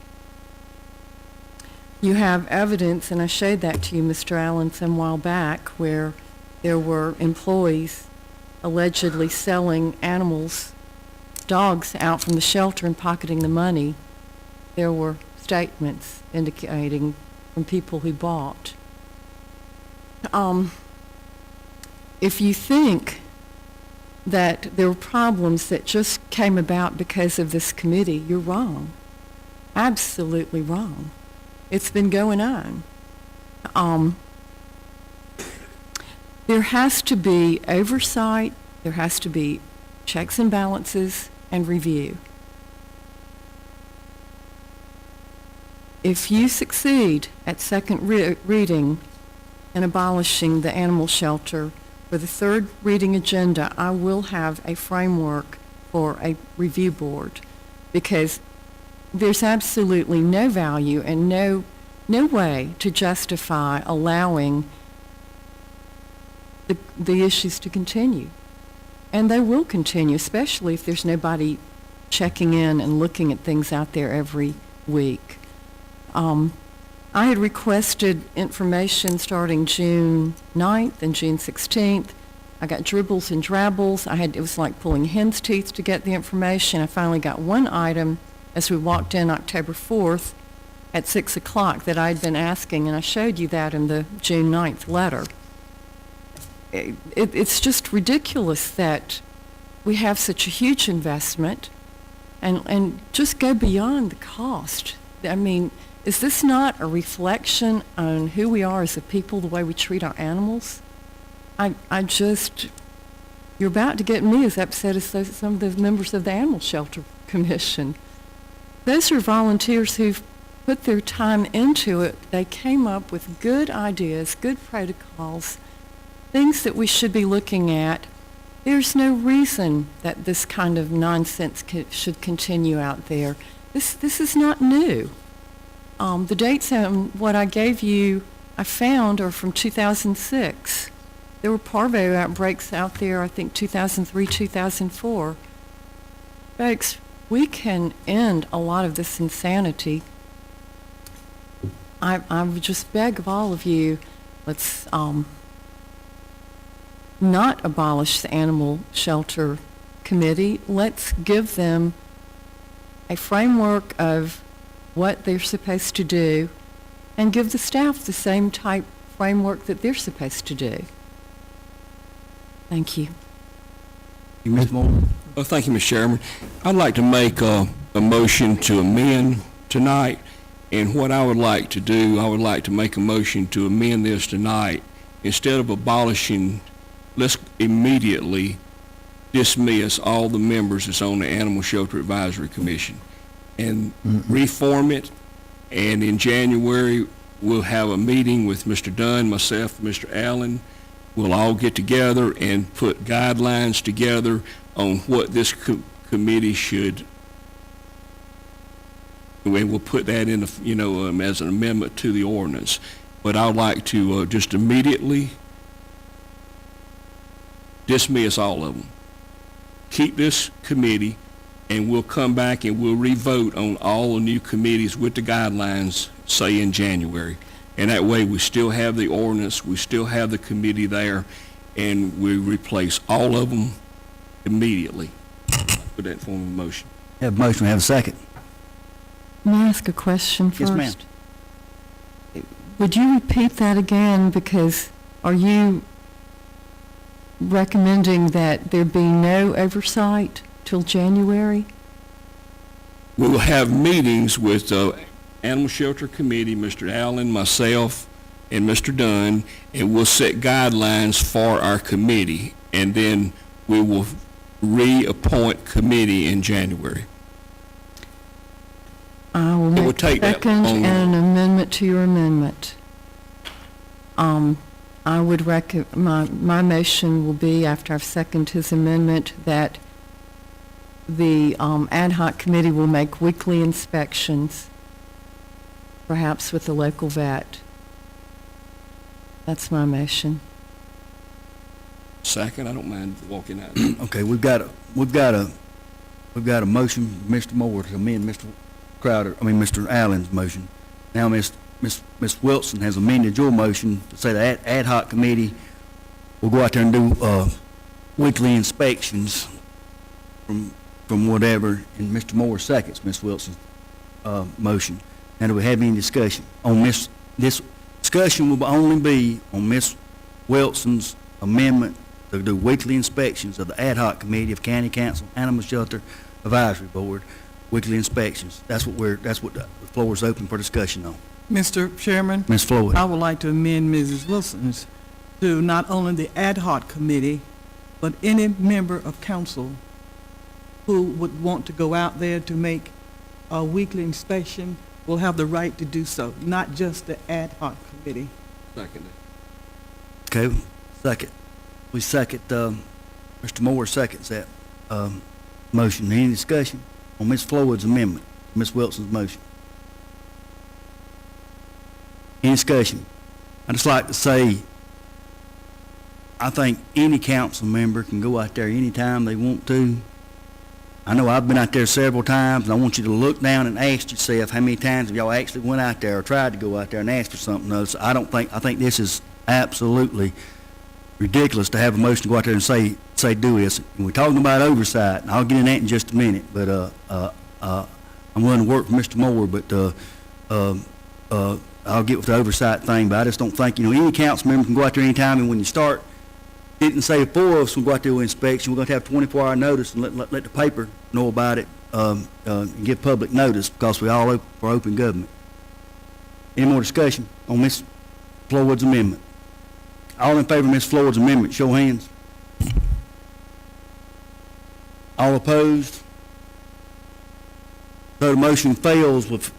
You have evidence, and I showed that to you, Mr. Allen, some while back, where there were employees allegedly selling animals, dogs, out from the shelter and pocketing the money. There were statements indicating from people who bought. If you think that there were problems that just came about because of this committee, you're wrong. Absolutely wrong. It's been going on. There has to be oversight, there has to be checks and balances, and review. If you succeed at second reading in abolishing the animal shelter, for the third reading agenda, I will have a framework for a review board, because there's absolutely no value and no way to justify allowing the issues to continue. And they will continue, especially if there's nobody checking in and looking at things out there every week. I had requested information starting June 9th and June 16th. I got dribbles and drabbles. It was like pulling hen's teeth to get the information. I finally got one item as we walked in October 4th at 6 o'clock that I'd been asking, and I showed you that in the June 9th letter. It's just ridiculous that we have such a huge investment and just go beyond the cost. I mean, is this not a reflection on who we are as a people, the way we treat our animals? You're about to get me as upset as some of the members of the Animal Shelter Commission. Those are volunteers who've put their time into it. They came up with good ideas, good protocols, things that we should be looking at. There's no reason that this kind of nonsense should continue out there. This is not new. The dates on what I gave you, I found, are from 2006. There were parvo outbreaks out there, I think 2003, 2004. Folks, we can end a lot of this insanity. I would just beg of all of you, let's not abolish the Animal Shelter Committee. Let's give them a framework of what they're supposed to do and give the staff the same type framework that they're supposed to do. Thank you. Ms. Moore? Well, thank you, Mr. Chairman. I'd like to make a motion to amend tonight, and what I would like to do, I would like to make a motion to amend this tonight. Instead of abolishing, let's immediately dismiss all the members that's on the Animal Shelter Advisory Commission and reform it, and in January, we'll have a meeting with Mr. Dunn, myself, Mr. Allen. We'll all get together and put guidelines together on what this committee should, and we'll put that in, as an amendment to the ordinance. But I'd like to just immediately dismiss all of them. Keep this committee, and we'll come back and we'll re-vote on all the new committees with the guidelines, say in January. And that way we still have the ordinance, we still have the committee there, and we replace all of them immediately. Put that in form of a motion. Have a motion, have a second. May I ask a question first? Yes, ma'am. Would you repeat that again, because are you recommending that there be no oversight till January? We'll have meetings with the Animal Shelter Committee, Mr. Allen, myself, and Mr. Dunn, and we'll set guidelines for our committee, and then we will reappoint committee in January. I will make a second and an amendment to your amendment. I would my motion will be, after I've seconded his amendment, that the ad hoc committee will make weekly inspections, perhaps with the local vet. That's my motion. Second, I don't mind walking out. Okay, we've got a motion, Mr. Moore, to amend Mr. Allen's motion. Now, Ms. Wilson has amended your motion to say that ad hoc committee will go out there and do weekly inspections from whatever, and Mr. Moore seconds Ms. Wilson's motion. Now, do we have any discussion on this? This discussion will only be on Ms. Wilson's amendment to do weekly inspections of the ad hoc committee of County Council, Animal Shelter Advisory Board, weekly inspections. That's what the floor is open for discussion on. Mr. Chairman? Ms. Floyd. I would like to amend Mrs. Wilson's to not only the ad hoc committee, but any member of council who would want to go out there to make a weekly inspection will have the right to do so, not just the ad hoc committee. Second. Okay, second. we second, Mr. Moore seconds that, motion. Any discussion on Ms. Floyd's amendment, Ms. Wilson's motion? Any discussion? I'd just like to say, I think any council member can go out there anytime they want to. I know I've been out there several times, and I want you to look down and ask yourself how many times have y'all actually went out there or tried to go out there and ask for something else. I think this is absolutely ridiculous to have a motion to go out there and say do this. And we're talking about oversight, and I'll get in that in just a minute, but I'm willing to work for Mr. Moore, but I'll get with the oversight thing, but I just don't think, any council member can go out there anytime, and when you start, didn't say 4 of us will go out there with inspection, we're going to have 24-hour notice and let the paper know about it, and give public notice, because we all for open government. Any more discussion on Ms. Floyd's amendment? All in favor of Ms. Floyd's amendment, show hands. All opposed? So the motion fails with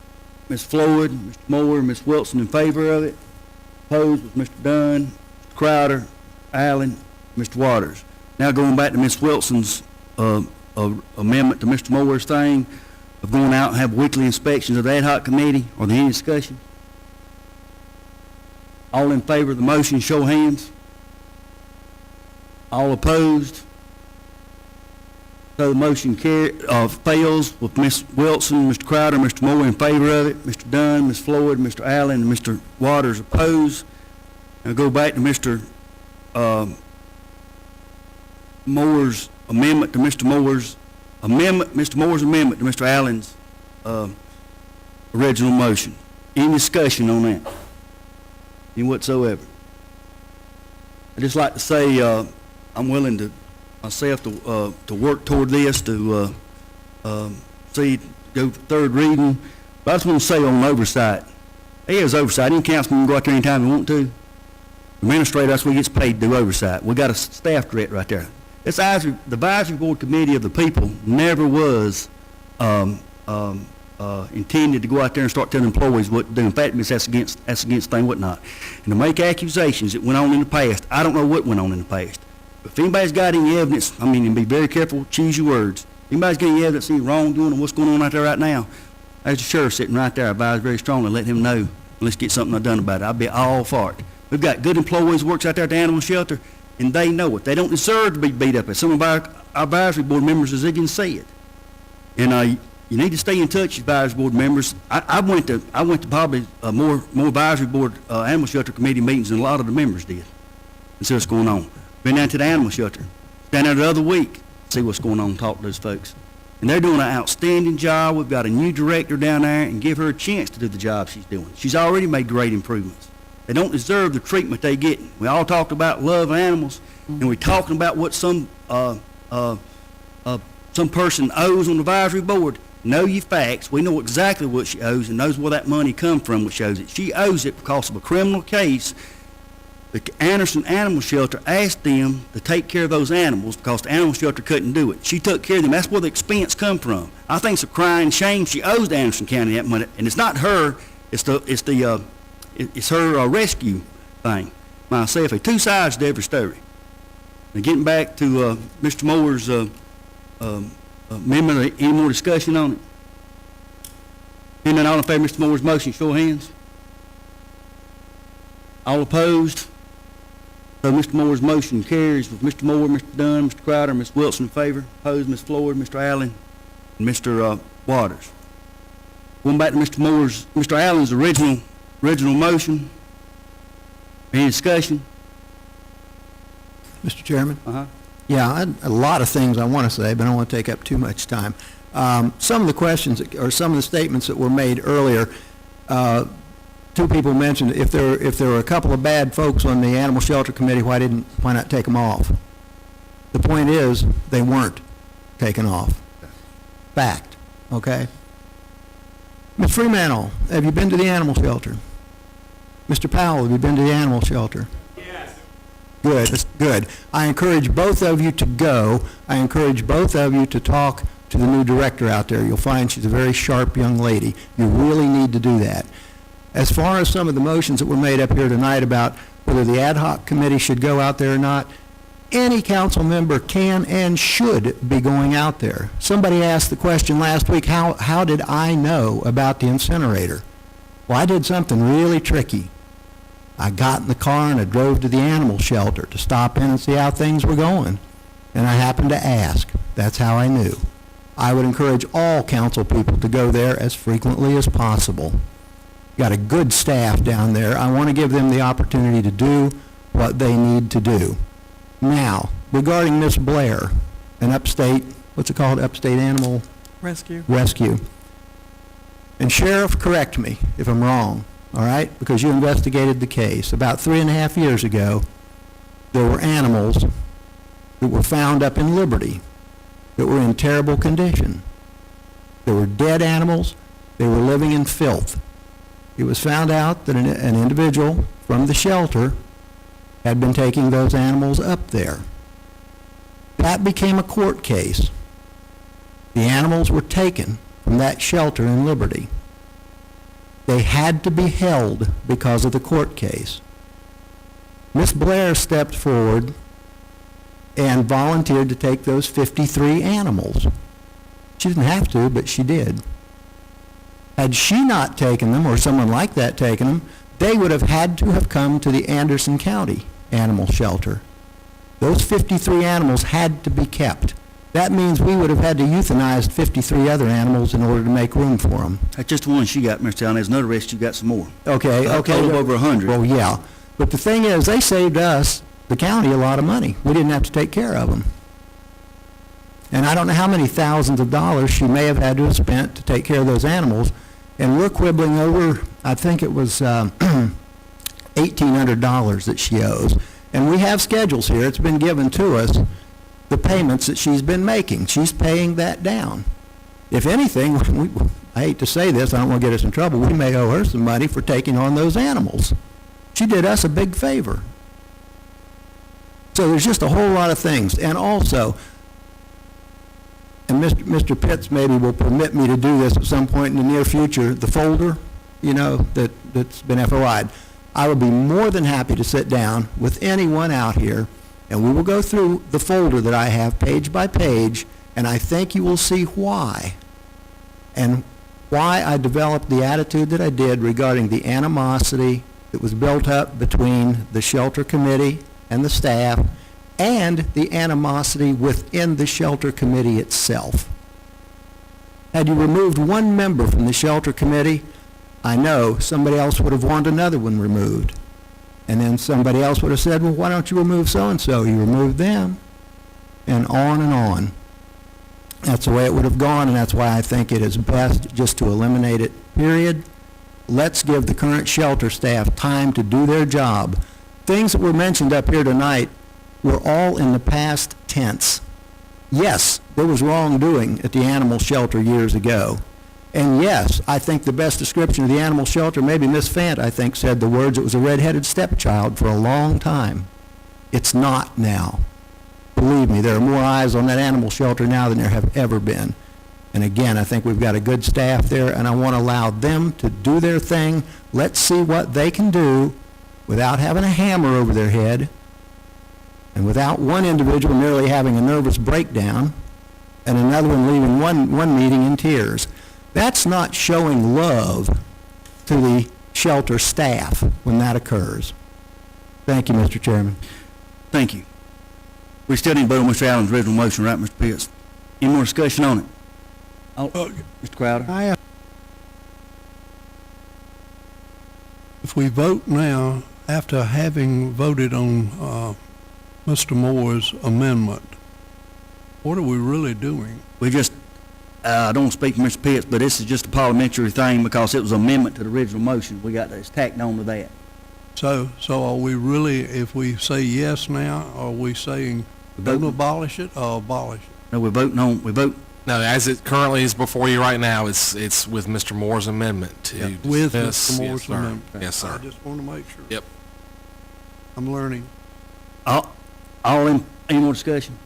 Ms. Floyd, Mr. Moore, Ms. Wilson in favor of it. Opposed with Mr. Dunn, Mr. Crowder, Allen, Mr. Waters. Now going back to Ms. Wilson's amendment to Mr. Moore's thing of going out and have weekly inspections of the ad hoc committee. Are there any discussion? All in favor of the motion, show hands. All opposed? So the motion fails with Ms. Wilson, Mr. Crowder, Mr. Moore in favor of it, Mr. Dunn, Ms. Floyd, Mr. Allen, and Mr. Waters opposed. Now go back to Mr. Moore's amendment to Mr. Moore's amendment to Mr. Allen's original motion. Any discussion on that? Any whatsoever? I'd just like to say I'm willing to myself to work toward this, to go for third reading. But I just want to say on oversight, there is oversight. Any councilman can go out there anytime they want to. The administrator, that's what he gets paid to do oversight. We got a staff director right there. The advisory board committee of the people never was intended to go out there and start telling employees what to do. In fact, that's against thing, whatnot. And to make accusations that went on in the past, I don't know what went on in the past. But if anybody's got any evidence, and be very careful, choose your words. If anybody's got any evidence, any wrongdoing, or what's going on out there right now, there's the sheriff sitting right there. I advise very strongly, let him know. Let's get something done about it. I'll be all for it. We've got good employees who works out there at the animal shelter, and they know it. They don't deserve to be beat up. As some of our advisory board members, as they can see it. And you need to stay in touch with advisory board members. I went to probably more advisory board animal shelter committee meetings than a lot of the members did. And see what's going on. Been down to the animal shelter. Down there the other week, see what's going on, talk to those folks. And they're doing an outstanding job. We've got a new director down there, and give her a chance to do the job she's doing. She's already made great improvements. They don't deserve the treatment they get. We all talked about love animals, and we're talking about what some person owes on the advisory board. Know your facts. We know exactly what she owes and knows where that money comes from, which shows it. She owes it because of a criminal case. The Anderson Animal Shelter asked them to take care of those animals because the animal shelter couldn't do it. She took care of them. That's where the expense come from. I think it's a crying shame she owes the Anderson County that money, and it's not her. It's her rescue thing. Myself, there are two sides to every story. Now getting back to Mr. Moore's amendment, any more discussion on it? Hearing none, all in favor of Mr. Moore's motion, show of hands. All opposed? So Mr. Moore's motion carries with Mr. Moore, Mr. Dunn, Mr. Crowder, Ms. Wilson in favor. Opposed, Ms. Floyd, Mr. Allen, and Mr. Waters. Going back to Mr. Allen's original motion. Any discussion? Mr. Chairman? Yeah, a lot of things I want to say, but I don't want to take up too much time. Some of the questions or some of the statements that were made earlier, two people mentioned if there were a couple of bad folks on the animal shelter committee, why not take them off? The point is, they weren't taken off. Fact, okay? Ms. Fremantle, have you been to the animal shelter? Mr. Powell, have you been to the animal shelter? Yes. Good, that's good. I encourage both of you to go. I encourage both of you to talk to the new director out there. You'll find she's a very sharp young lady. You really need to do that. As far as some of the motions that were made up here tonight about whether the ad hoc committee should go out there or not, Any council member can and should be going out there. Somebody asked the question last week, how did I know about the incinerator? Well, I did something really tricky. I got in the car and I drove to the animal shelter to stop in and see how things were going. And I happened to ask. That's how I knew. I would encourage all council people to go there as frequently as possible. Got a good staff down there. I want to give them the opportunity to do what they need to do. Now, regarding Miss Blair, an upstate, what's it called, upstate animal rescue. And Sheriff, correct me if I'm wrong, all right, because you investigated the case. About 3.5 years ago, there were animals that were found up in Liberty that were in terrible condition. They were dead animals. They were living in filth. It was found out that an individual from the shelter had been taking those animals up there. That became a court case. The animals were taken from that shelter in Liberty. They had to be held because of the court case. Miss Blair stepped forward and volunteered to take those 53 animals. She didn't have to, but she did. Had she not taken them, or someone like that taken them, they would have had to have come to the Anderson County Animal Shelter. Those 53 animals had to be kept. That means we would have had to euthanize 53 other animals in order to make room for them. That's just the one she got, Mr. Allen. There's another rest, you got some more. Okay. A total of over 100. Well, yeah. But the thing is, they saved us, the county, a lot of money. We didn't have to take care of them. And I don't know how many thousands of dollars she may have had to have spent to take care of those animals. And we're quibbling over, I think it was $1,800 that she owes. And we have schedules here. It's been given to us, the payments that she's been making. She's paying that down. If anything, I hate to say this, I don't want to get us in trouble, we may owe her some money for taking on those animals. She did us a big favor. So there's just a whole lot of things. And also, and Mr. Pitts maybe will permit me to do this at some point in the near future, the folder, you know, that's been FOI'd. I would be more than happy to sit down with anyone out here, and we will go through the folder that I have page by page, and I think you will see why, and why I developed the attitude that I did regarding the animosity that was built up between the shelter committee and the staff, and the animosity within the shelter committee itself. Had you removed one member from the shelter committee, I know somebody else would have wanted another one removed. And then somebody else would have said, well, why don't you remove so-and-so? You removed them, and on and on. That's the way it would have gone, and that's why I think it is best just to eliminate it, period. Let's give the current shelter staff time to do their job. Things that were mentioned up here tonight were all in the past tense. Yes, there was wrongdoing at the animal shelter years ago. And yes, I think the best description of the animal shelter, maybe Miss Fant, I think, said the words, it was a red-headed stepchild for a long time. It's not now. Believe me, there are more eyes on that animal shelter now than there have ever been. And again, I think we've got a good staff there, and I want to allow them to do their thing. Let's see what they can do without having a hammer over their head, and without one individual merely having a nervous breakdown, and another one leaving one meeting in tears. That's not showing love to the shelter staff when that occurs. Thank you, Mr. Chairman. Thank you. We still need to vote on Mr. Allen's original motion, right, Mr. Pitts? Any more discussion on it? Mr. Crowder? If we vote now, after having voted on Mr. Moore's amendment, what are we really doing? We just, I don't want to speak for Mr. Pitts, but this is just a parliamentary thing because it was an amendment to the original motion. We got this tacked on to that. So are we really, if we say yes now, are we saying don't abolish it or abolish it? No, we vote. No, as it currently is before you right now, it's with Mr. Moore's amendment to With dismiss. Mr. Moore's Yes, sir. amendment. Yes, sir. I just want to make sure. Yep. I'm learning. Any more discussion?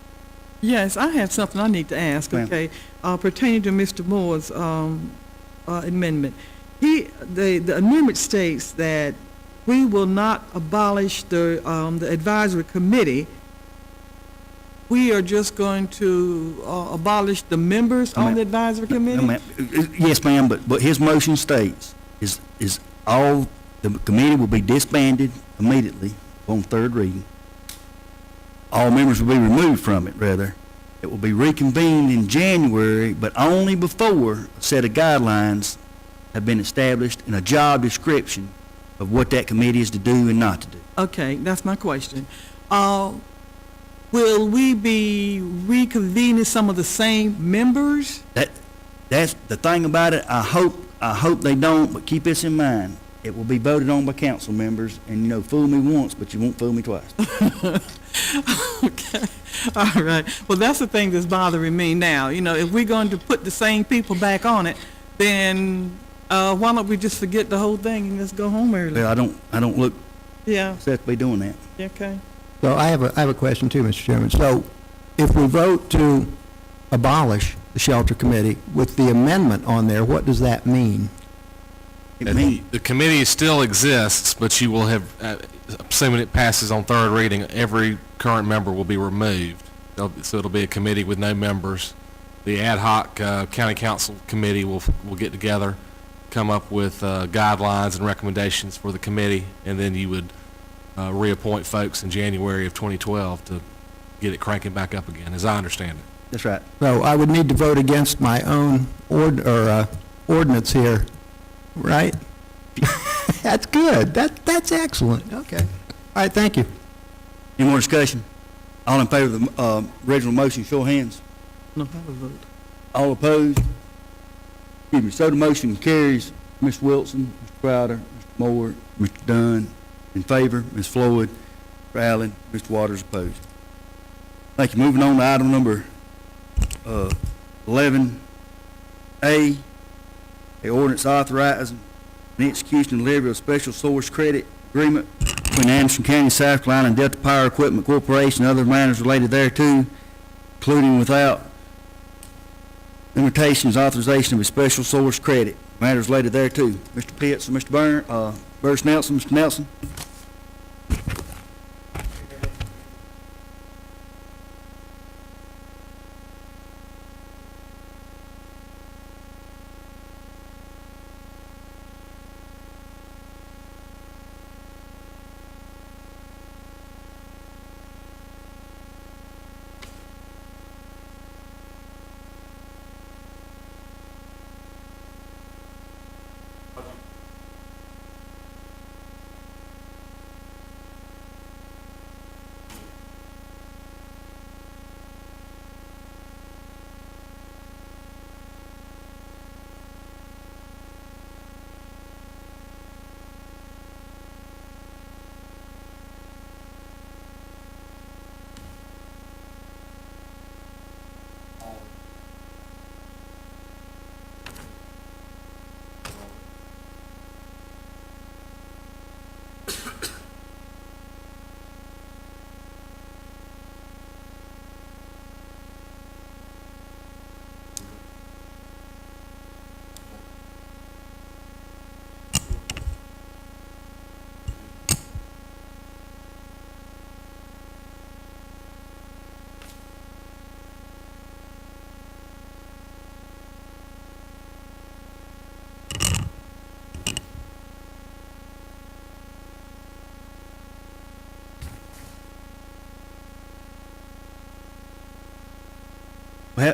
Yes, I have something I need to ask, okay, pertaining to Mr. Moore's amendment. The amendment states that we will not abolish the advisory committee we are just going to abolish the members on the advisory committee? No, ma'am. Yes, ma'am, but his motion states, is all, the committee will be disbanded immediately on third reading. All members will be removed from it, rather. It will be reconvened in January, but only before a set of guidelines have been established and a job description of what that committee is to do and not to do. Okay, that's my question. Will we be reconvening some of the same members? That's the thing about it. I hope they don't, but keep this in mind. It will be voted on by council members, and fool me once, but you won't fool me twice. Okay, all right. Well, that's the thing that's bothering me now. If we're going to put the same people back on it, then why don't we just forget the whole thing and just go home early? Well, I don't look set to be doing that. Okay. So I have a question too, Mr. Chairman. So if we vote to abolish the shelter committee with the amendment on there, what does that mean? The committee still exists, but you will have, assuming it passes on third reading, every current member will be removed. So it'll be a committee with no members. The ad hoc county council committee will get together, come up with guidelines and recommendations for the committee, and then you would reappoint folks in January of 2012 to get it cranking back up again, as I understand it. That's right. So I would need to vote against my own ordinance here, right? That's good. That's excellent. Okay. All right, thank you. Any more discussion? All in favor of the original motion, show of hands. No, have a vote. All opposed? Excuse me. So the motion carries. Mr. Wilson, Mr. Crowder, Mr. Moore, Mr. Dunn in favor, Ms. Floyd, Mr. Allen, Mr. Waters opposed. Thank you. Moving on to item number 11A, the ordinance authorizing the execution and delivery of special source credit agreement between Anderson County, South Carolina, and Delta Power Equipment Corporation and other matters related thereto, including without limitations authorization of a special source credit, matters related thereto. Mr. Pitts or Mr. Burris Nelson, Mr. Nelson.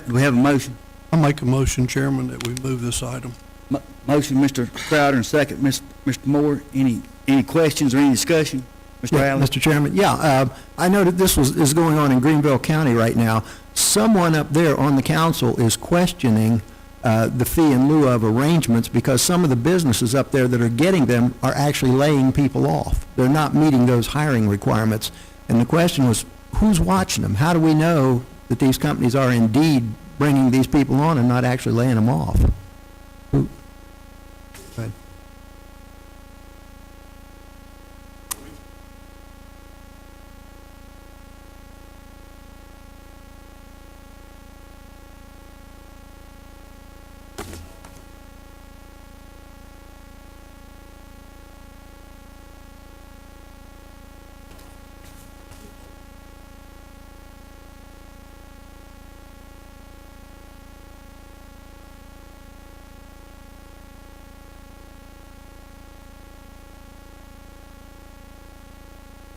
Do we have a motion? I make a motion, Chairman, that we move this item. Motion, Mr. Crowder, and second, Mr. Moore. Any questions or any discussion? Mr. Allen? Mr. Chairman, I know that this is going on in Greenville County right now. Someone up there on the council is questioning the fee in lieu of arrangements because some of the businesses up there that are getting them are actually laying people off. They're not meeting those hiring requirements. And the question was, who's watching them? How do we know that these companies are indeed bringing these people on and not actually laying them off? Go ahead.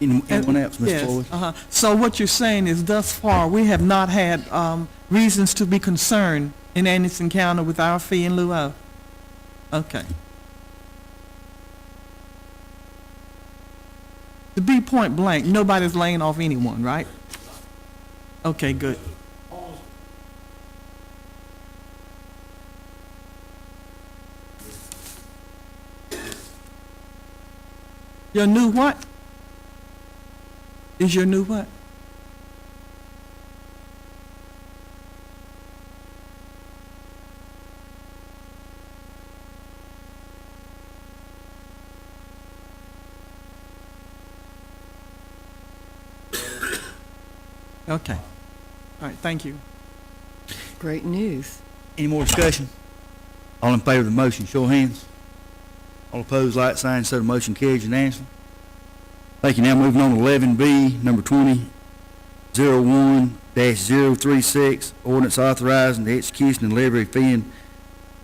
Anyone else, Ms. Yes, Floyd? So what you're saying is thus far, we have not had reasons to be concerned in Anderson County with our fee in lieu of? Okay. To be point blank, nobody's laying off anyone, right? Okay, good. Your new what? Is your new what? Okay. All right, thank you. Great news. Any more discussion? All in favor of the motion, show of hands. All opposed, like sign, so the motion carries unanimously. Thank you. Now moving on to 11B, number 2001-036, ordinance authorizing the execution and delivery fee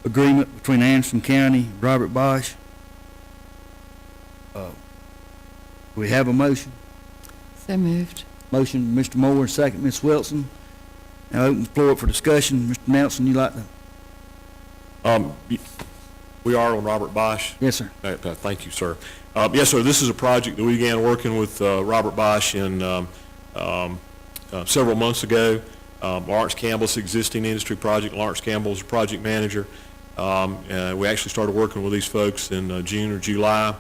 agreement between Anderson County, Robert Bosch. We have a motion. So moved. Motion, Mr. Moore, second, Ms. Wilson. Now open the floor up for discussion. Mr. Nelson, you like to? We are on Robert Bosch. Yes, sir. Thank you, sir. Yes, sir, this is a project that we began working with Robert Bosch in several months ago. Lawrence Campbell's existing industry project. Lawrence Campbell's project manager. We actually started working with these folks in June or July.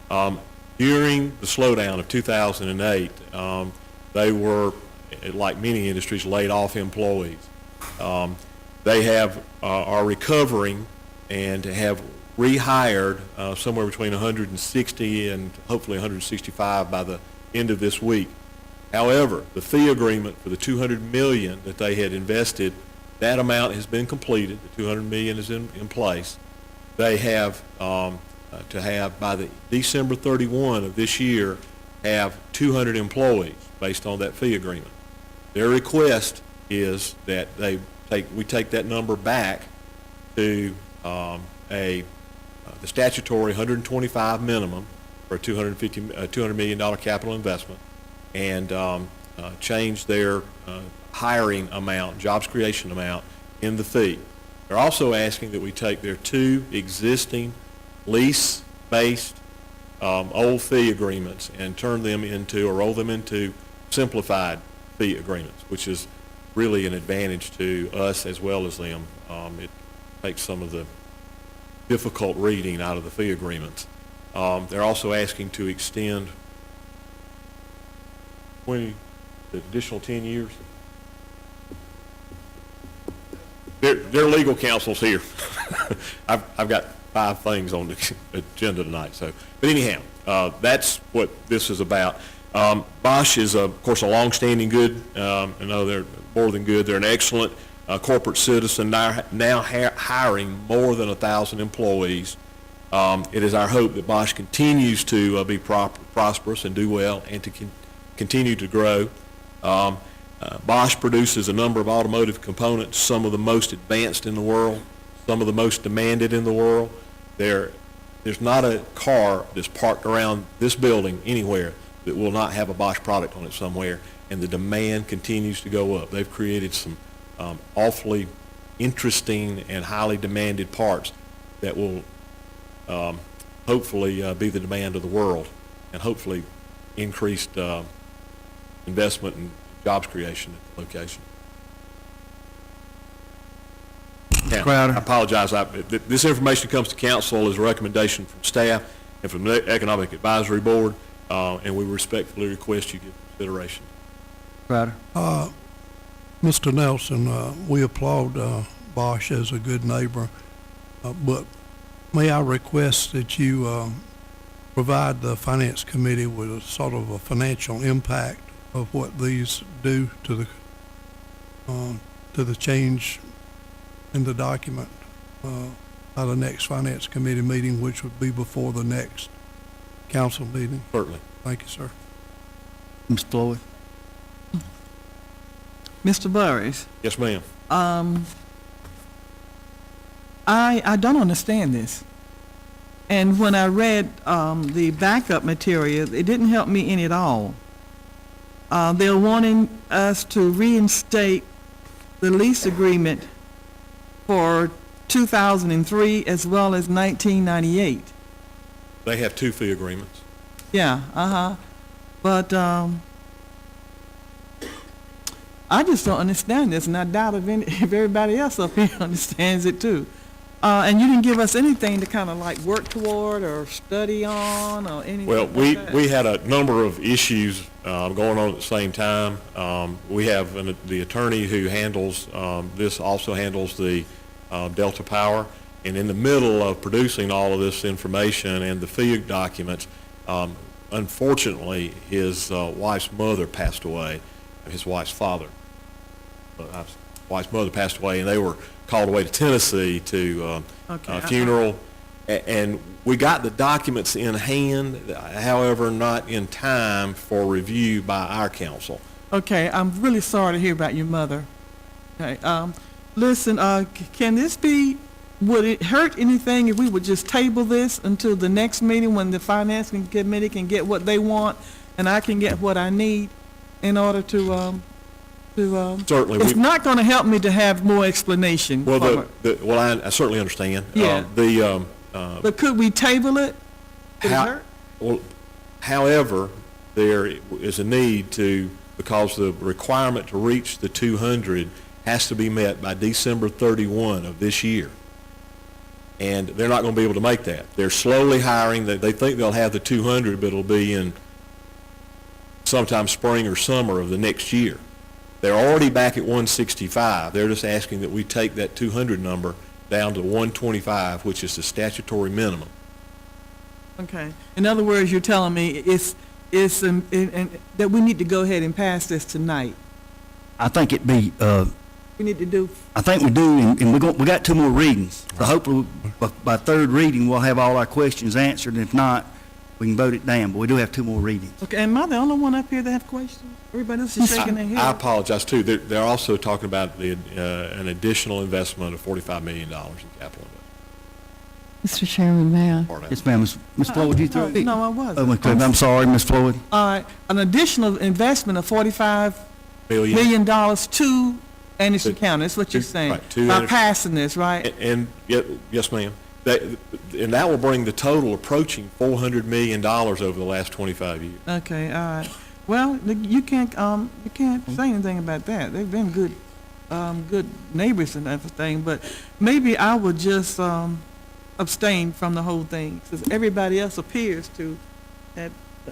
During the slowdown of 2008, they were, like many industries, laid off employees. They are recovering and have rehired somewhere between 160 and hopefully 165 by the end of this week. However, the fee agreement for the $200 million that they had invested, that amount has been completed. The $200 million is in place. They have to have, by the December 31 of this year, have 200 employees based on that fee agreement. Their request is that we take that number back to the statutory 125 minimum for a $200 million capital investment, and change their hiring amount, jobs creation amount in the fee. They're also asking that we take their two existing lease-based old fee agreements and turn them into, or roll them into, simplified fee agreements, which is really an advantage to us as well as them. It takes some of the difficult reading out of the fee agreements. They're also asking to extend the additional 10 years. Their legal counsel's here. I've got 5 things on the agenda tonight. So, but anyhow, that's what this is about. Bosch is, of course, a long-standing good. I know they're more than good. They're an excellent corporate citizen, now hiring more than 1,000 employees. It is our hope that Bosch continues to be prosperous and do well and to continue to grow. Bosch produces a number of automotive components, some of the most advanced in the world, some of the most demanded in the world. There's not a car that's parked around this building anywhere that will not have a Bosch product on it somewhere, and the demand continues to go up. They've created some awfully interesting and highly demanded parts that will hopefully be the demand of the world, and hopefully increased investment and jobs creation at the location. Now, Crowder. I apologize. This information comes to council as a recommendation from staff and from the Economic Advisory Board, and we respectfully request you give consideration. Crowder. Mr. Nelson, we applaud Bosch as a good neighbor, but may I request that you provide the Finance Committee with a sort of a financial impact of what these do to the change in the document at the next Finance Committee meeting, which would be before the next council meeting. Certainly. Thank you, sir. Ms. Floyd. Mr. Burris, Yes, ma'am. I don't understand this. And when I read the backup material, it didn't help me any at all. They're wanting us to reinstate the lease agreement for 2003 as well as 1998. They have two fee agreements. Yeah, But I just don't understand this, and I doubt if everybody else up here understands it too. And you didn't give us anything to kind of like work toward or study on or anything Well, like that. we had a number of issues going on at the same time. We have the attorney who handles this, also handles the Delta Power, and in the middle of producing all of this information and the fee documents, unfortunately, his wife's mother passed away, his wife's father. Wife's mother passed away, and they were called away to Tennessee to funeral. And we got the documents in hand, however, not in time for review by our council. Okay, I'm really sorry to hear about your mother. Okay, listen, can this be, would it hurt anything if we would just table this until the next meeting when the finance committee can get what they want and I can get what I need in order to Certainly. It's not going to help me to have more explanation. Well, I certainly understand. Yeah. But could we table it? Could it hurt? Well, however, there is a need to, because the requirement to reach the 200 has to be met by December 31 of this year. And they're not going to be able to make that. They're slowly hiring. They think they'll have the 200, but it'll be in sometime spring or summer of the next year. They're already back at 165. They're just asking that we take that 200 number down to 125, which is the statutory minimum. Okay. In other words, you're telling me that we need to go ahead and pass this tonight. I think it'd be, We need to do. I think we do, and we got two more readings. So hopefully by third reading, we'll have all our questions answered, and if not, we can vote it down, but we do have two more readings. Okay, am I the only one up here that have questions? Everybody else is shaking their head. I apologize, too. They're also talking about an additional investment of $45 million in capital investment. Mr. Chairman, may I? Yes, ma'am. Ms. Floyd, you through? No, I wasn't. Oh, I'm sorry, Ms. Floyd. All right, an additional investment of $45 million to Anderson County, that's what you're saying, right, by passing this, right? And yes, ma'am. And that will bring the total approaching $400 million over the last 25 years. Okay, all right. Well, you can't say anything about that. They've been good neighbors and everything, but maybe I would just abstain from the whole thing, because everybody else appears to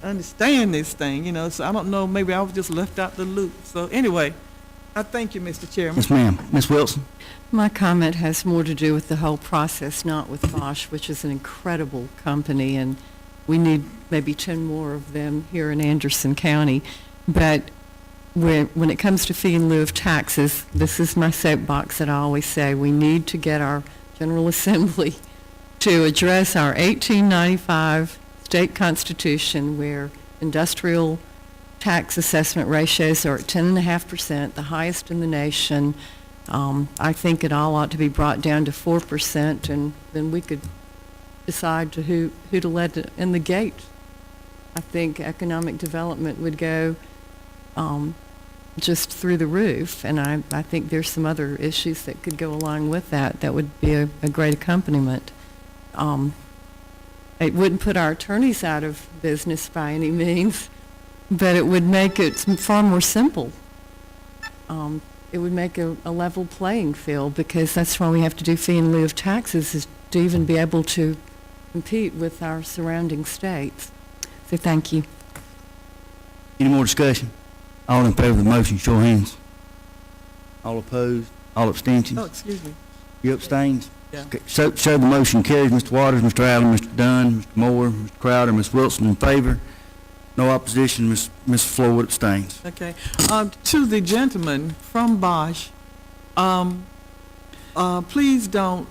understand this thing, so I don't know, maybe I was just left out the loop. So anyway, I thank you, Mr. Chairman. Yes, ma'am. Ms. Wilson? My comment has more to do with the whole process, not with Bosch, which is an incredible company, and we need maybe 10 more of them here in Anderson County. But when it comes to fee in lieu of taxes, this is my soapbox that I always say, we need to get our General Assembly to address our 1895 state constitution, where industrial tax assessment ratios are at 10.5%, the highest in the nation. I think it all ought to be brought down to 4%, and then we could decide to who to let in the gate. I think economic development would go just through the roof, and I think there's some other issues that could go along with that would be a great accompaniment. It wouldn't put our attorneys out of business by any means, but it would make it far more simple. It would make a level playing field, because that's why we have to do fee in lieu of taxes, is to even be able to compete with our surrounding states. So thank you. Any more discussion? All in favor of the motion, show of hands. All opposed? All abstentions? Oh, excuse me. You abstained? Yeah. Okay, so the motion carries. Mr. Waters, Mr. Allen, Mr. Dunn, Mr. Moore, Mr. Crowder, Ms. Wilson in favor. No opposition. Ms. Floyd abstains. Okay. To the gentleman from Bosch, please don't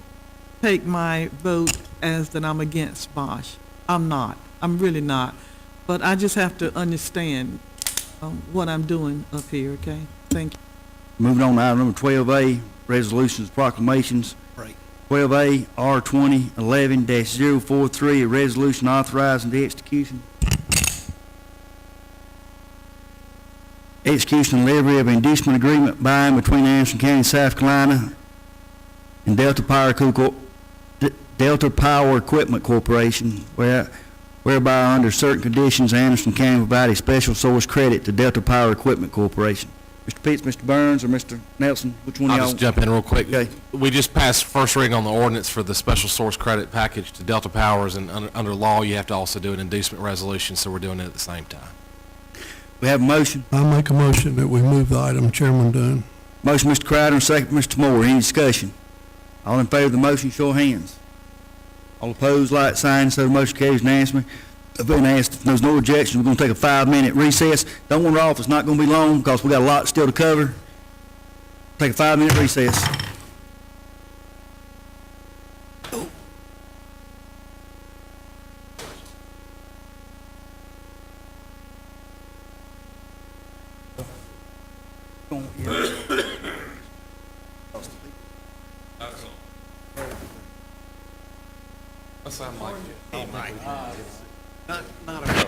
take my vote as that I'm against Bosch. I'm not. I'm really not. But I just have to understand what I'm doing up here, okay? Thank you. Moving on to item number 12A, resolutions, proclamations. Right. 12A R2011-043, a resolution authorizing the execution and delivery of an inducement agreement by and between Anderson County, South Carolina, and Delta Power Equipment Corporation, whereby under certain conditions, Anderson County will provide a special source credit to Delta Power Equipment Corporation. Mr. Pitts, Mr. Burns, or Mr. Nelson, which one of y'all? I'll just jump in real quick. Okay. We just passed first reading on the ordinance for the special source credit package to Delta Powers, and under law, you have to also do an inducement resolution, so we're doing it at the same time. We have a motion. I make a motion that we move the item, Chairman Dunn. Motion, Mr. Crowder, and second, Mr. Moore. Any discussion? All in favor of the motion, show of hands. All opposed, like sign, so the motion carries unanimously. I've been asked, if there's no objection, we're going to take a 5-minute recess. Don't wander off, it's not going to be long because we got a lot still to cover. Take a 5-minute recess. That sounds like